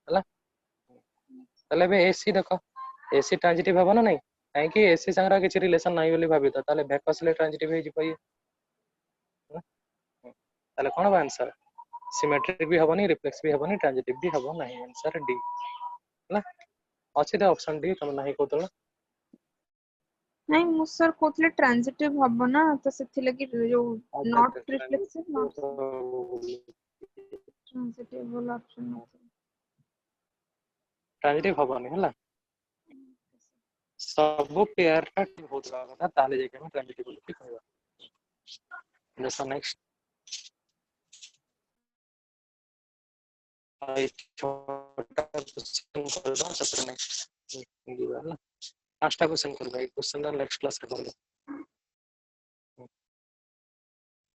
हला तले बे एसी देखो एसी ट्रांजिटिव हबो ना नहीं काहे कि एसी संगे किछ रिलेशन नाही बोली भाबी तो ताले भेकसले ट्रांजिटिव हे जिवो ताले कोन बा आंसर सिमेट्रिक भी हबनी रिफ्लेक्स भी हबनी ट्रांजिटिव भी हबो नहीं आंसर डी हला अछि त ऑप्शन डी तुम नाही कोतला नहीं मु सर कोथले ट्रांजिटिव हबो ना तो सेथि लगी जो नॉट रिफ्लेक्सिव नॉट ट्रांजिटिव वाला ऑप्शन नहीं ट्रांजिटिव हबनी हला सब पेयर का होतला कथा ताले जेके हम ट्रांजिटिव बोली कहबा जैसा नेक्स्ट आई छोटा क्वेश्चन कर दो सत्र नेक्स्ट दिवाला पांचटा क्वेश्चन कर भाई क्वेश्चन दा नेक्स्ट क्लास रे कर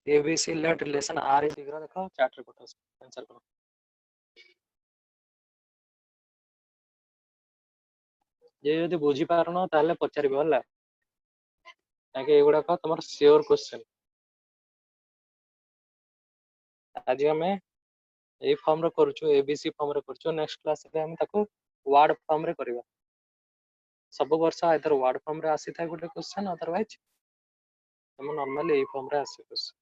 ABC late relation R A दिगरा देखो चैट रे पठो आंसर करो ये यदि बुझी पारनो ताले पचारिबो हला ताकि एगुडा का तुम्हार श्योर क्वेश्चन आज हमें ए फॉर्म रे करछु एबीसी फॉर्म रे करछु नेक्स्ट क्लास रे हम ताको वर्ड फॉर्म रे करबा सब वर्ष आइदर वर्ड फॉर्म रे आसी था गुटे क्वेश्चन अदरवाइज हम नॉर्मली ए फॉर्म रे आसी क्वेश्चन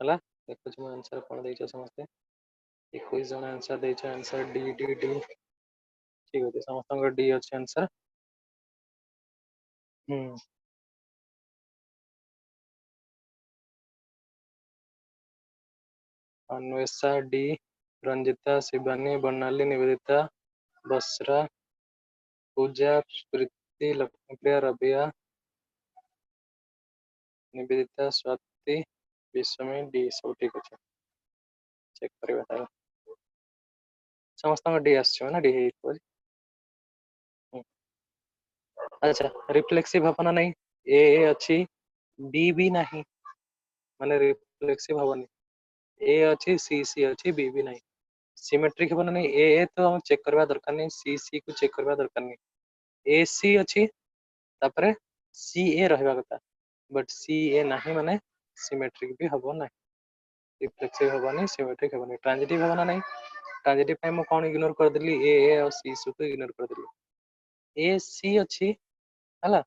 हला देखो हम आंसर कोन दै छ समझते 21 जन आंसर दै छ आंसर डी डी डी ठीक है समस्त डी अछि आंसर अन्वेषा डी रंजिता शिवानी बर्णाली निवेदिता बसरा पूजा प्रीति लक्ष्मीप्रिया रबिया निवेदिता स्वाति विश्वमी डी सब ठीक अच्छे चेक करिबा तार समस्त डी आसछ ना डी हे अच्छा रिफ्लेक्सिव हबो ना नहीं ए अच्छी बी भी नहीं माने रिफ्लेक्सिव हबो ए अच्छी सी अच्छी बी भी नहीं सिमेट्रिक हबो ना नहीं ए तो हम चेक करबा दरकार नहीं सी को चेक करबा दरकार नहीं ए सी अच्छी तापरे सी ए रहबा कथा बट सी ए नहीं माने सिमेट्रिक भी हबो ना रिफ्लेक्सिव हबो नहीं सिमेट्रिक हबो नहीं ट्रांजिटिव हबो ना नहीं ट्रांजिटिव पे हम कोन इग्नोर कर देली ए और सी को इग्नोर कर देली ए सी अच्छी हला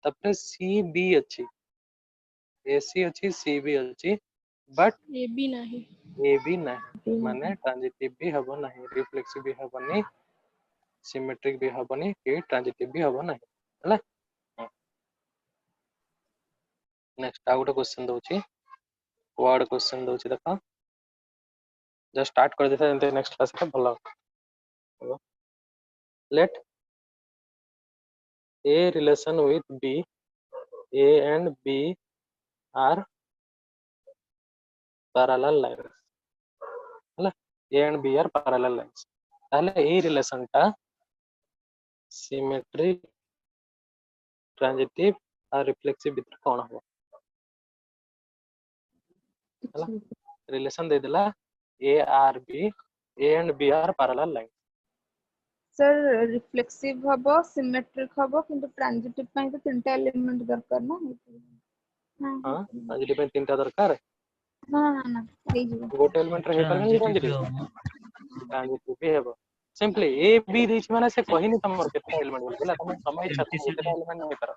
तापरे सी बी अच्छी ए सी अच्छी सी बी अच्छी बट ए बी नहीं ए बी नहीं माने ट्रांजिटिव भी हबो नहीं रिफ्लेक्सिव भी हबो नहीं सिमेट्रिक भी हबो नहीं कि ट्रांजिटिव भी हबो नहीं हला नेक्स्ट आ गोटे क्वेश्चन दोची वर्ड क्वेश्चन दोची देखो जस्ट स्टार्ट कर देता है नेक्स्ट क्लास रे भलो late a relation with b a and b are parallel lines हला a and b are parallel lines ताले ए रिलेशन टा सिमेट्रिक ट्रांजिटिव और रिफ्लेक्सिव भीतर कोन हो हला रिलेशन दे देला a r b a and b are parallel lines sir reflexive हबो symmetric हबो किंतु ट्रांजिटिव ପାଇଁ ତ ତିନିଟା ଏଲିमेंट ଦରକାର ନା हां ट्रांजिटिव पे तीनटा दरकार ना ना ना ହେଇଯିବ गोटे एलिमेंट रे हे पारे ट्रांजिटिव ट्रांजिटिव भी हेबो सिंपली ए बी देछ माने से कहिनी तमर केते एलिमेंट बोलला तम समय इच्छा तुम केते एलिमेंट नहीं करो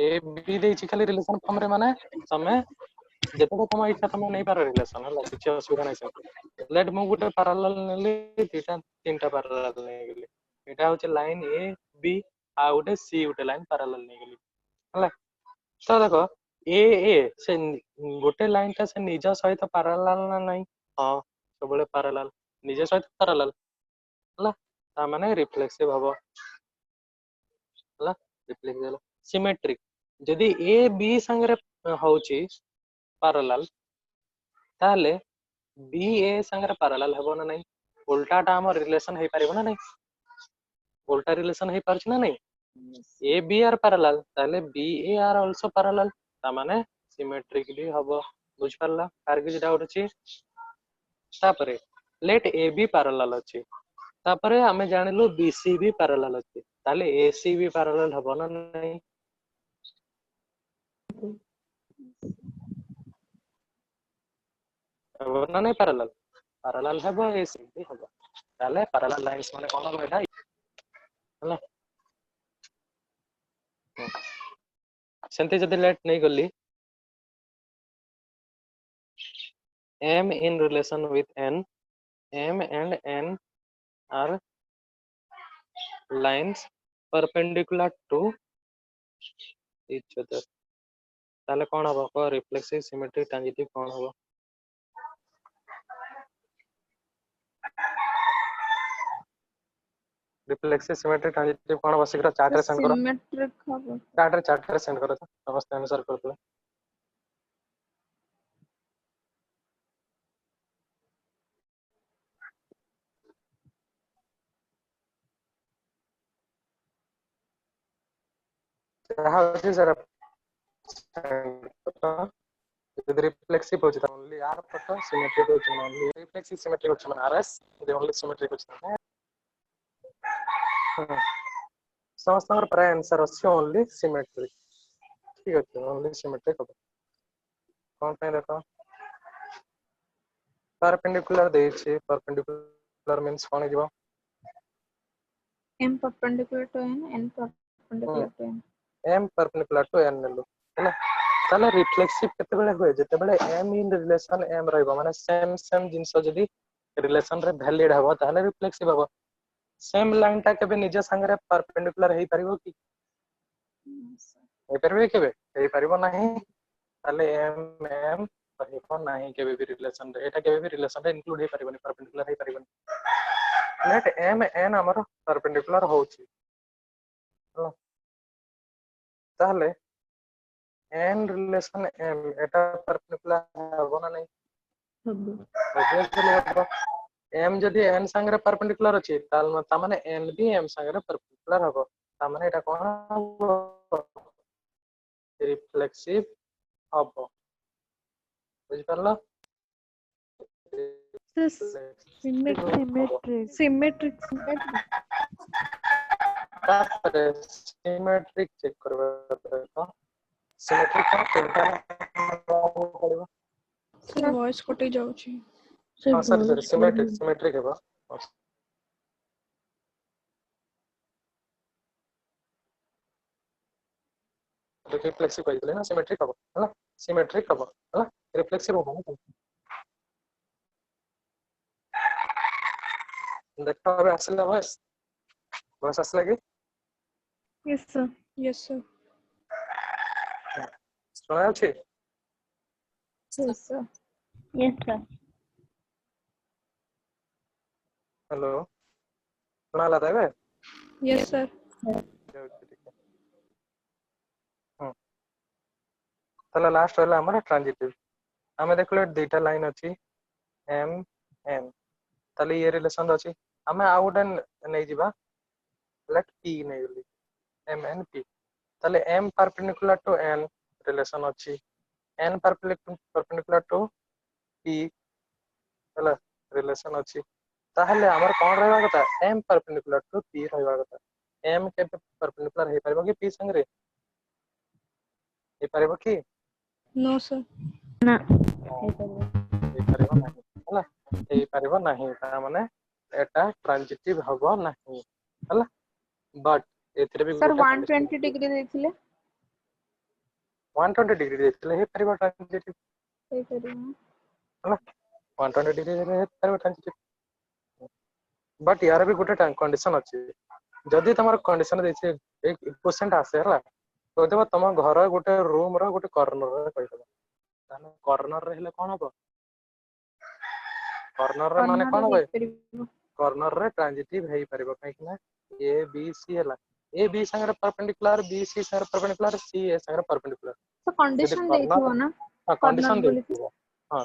ए बी देछ खाली रिलेशन फॉर्म रे माने समय जते तम इच्छा तुम नहीं पारो रिलेशन हला किछ असुविधा नहीं से लेट मु गुटे पैरेलल नेली तीटा तीनटा पैरेलल नै गेली एटा होचे line A B uh Gute C Gute line parallel नै गेली हला तो देखो ए से गोटे लाइन टा से निज सहित पैरेलल ना नहीं हां सबले पैरेलल निज सहित पैरेलल हला ता माने रिफ्लेक्सिव हबो हला रिफ्लेक्सिव सिमेट्रिक यदि ए बी संगे होची पैरेलल ताले बी ए संगे पैरेलल हबो ना नहीं उल्टाटा हम रिलेशन हे पारिबो ना नहीं उल्टा रिलेशन हे पारछ ना नहीं ए बी आर पैरेलल ताले B A are also parallel ता माने सिमेट्रिक भी हबो बुझ परला कार के जेटा उठछि तापरे लेट ए बी पैरेलल अछि तापरे हमें जानिलु बी सी भी पैरेलल अछि ताले ए सी भी पैरेलल हबो ना नहीं हबो ना नहीं पैरेलल पैरेलल हबो ए सी भी हबो ताले पैरेलल लाइंस माने कोन हो एटा हला सेंते जदि लेट नहीं गली m in relation with n m and n are lines perpendicular to each other ताले कोन हबो को रिफ्लेक्सिव सिमेट्रिक ट्रांजिटिव कोन हबो रिफ्लेक्सिव सिमेट्रिक ट्रांजिटिव कोन हबो शीघ्र चार्ट रे सेंड करो सिमेट्रिक हबो चार्ट रे सेंड करो समस्त आंसर करतो कहा होची सर रिफ्लेक्सिव होची त ओनली आर फोटो सिमेट्रिक होची ओनली रिफ्लेक्सिव सिमेट्रिक होची मन आरएस द ओनली सिमेट्रिक होची समस्त प्राय आंसर अछि ओनली सिमेट्रिक ठीक अछि ओनली सिमेट्रिक हो कोन पे देखो परपेंडिकुलर दे छै परपेंडिकुलर मींस कोन हिबो m perpendicular to n perpendicular to n m perpendicular to n नेलु हैला ताले रिफ्लेक्सिव केते बेले होय जते बेले m इन रिलेशन m रहइबो माने सेम जिंस जदी रिलेशन रे वैलिड हबो ताले रिफ्लेक्सिव हबो सेम लाइन टा केबे निजे संग रे परपेंडिकुलर हेई परिबो की हेई परबे केबे हेई परिबो नाही ताले m m परिबो नाही केबे भी रिलेशन रे एटा केबे भी रिलेशन रे इंक्लूड हेई परिबोनी परपेंडिकुलर हेई परिबोनी लेट m n हमर परपेंडिकुलर होची ताले n रिलेशन m एटा परपेंडिकुलर हबो ना नहीं ऑब्वियसली हबो m जदि n संगे परपेंडिकुलर अछि ता माने n भी m संगे परपेंडिकुलर हबो ता माने एटा कोन हबो रिफ्लेक्सिव हबो बुझि परलो सिमेट्रिक तापर सिमेट्रिक चेक करबा तो सिमेट्रिक का पड़िबो सर वॉइस कटि जाउछि हां सर सिमेट्रिक हेबो रिफ्लेक्सिव कहले ना सिमेट्रिक हबो हला सिमेट्रिक हबो हला रिफ्लेक्सिव हबो ना देखो अब आसला बस आसला कि यस सर सुना अछि यस सर हेलो सुना ला देबे यस सर ताला लास्ट वाला हमर ट्रांजिटिव हमें देखले दुईटा लाइन अछि m n ताले ये रिलेशन अछि हमें आ गोटे नै जिबा लेट p नै गली m n p ताले m perpendicular to n relation अछि n परपेंडिकुलर टू p हला रिलेशन अछि ताहले हमर कोन रहबा कथा m परपेंडिकुलर टू p रहबा कथा m के परपेंडिकुलर हे परबो कि p संगे हे परबो कि नो सर हे परबो नाही हला हे परबो नाही ता माने एटा ट्रांजिटिव हबो नाही हला बट एथिरे भी सर गोटे 120 डिग्री देथिले 120 डिग्री देथिले हे परबो ट्रांजिटिव हे करियो हला 120 डिग्री हे परबो ट्रांजिटिव बट यार भी गोटे कंडीशन अछि जदि तमर कंडीशन देछि 1% आसे हला तो देबो तम घर गोटे रूम रो गोटे कॉर्नर रे कहि देबो ताने कॉर्नर रे हेले कोन हबो कॉर्नर रे माने कोन हबे कॉर्नर रे ट्रांजिटिव हेई परबो काहे कि ना a b c हला a b संगे परपेंडिकुलर b c संगे परपेंडिकुलर c a संगे परपेंडिकुलर तो यदि कंडीशन कॉर्नर देखिबो ना हां कंडीशन देखिबो हां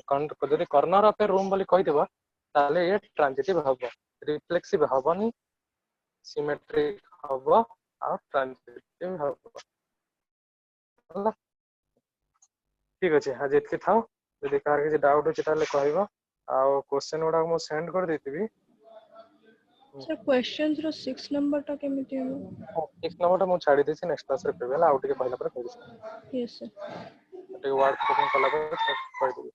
यदि कॉर्नर ऑफ ए रूम बोली कहि देबो ताले ये ट्रांजिटिव हबो रिफ्लेक्सिव हबोनी सिमेट्रिक हबो आ ट्रांजिटिव हबो हला ठीक अछि आज एतके थाओ यदि कार के डाउट अछि ताले कहइबो आ क्वेश्चन गुडा मु सेंड कर देतिबी सर क्वेश्चंस रो 6 नंबर टा केमिति हबो 6 नंबर मु छाडी देछि नेक्स्ट क्लास रे कहबेला आउट के पहिला पर कहबे यस सर टे वर्ड कोडिंग कला पर कहि देबी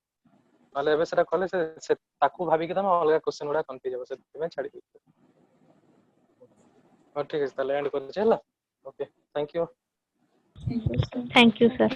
माले एबे सेटा कले से ताकू भाबी के तम अलग क्वेश्चन गुडा कंफ्यूज हो से में छाडी देछि ठीक है ताले एंड कर छै हला okay thank you thank you sir Thank you, sir.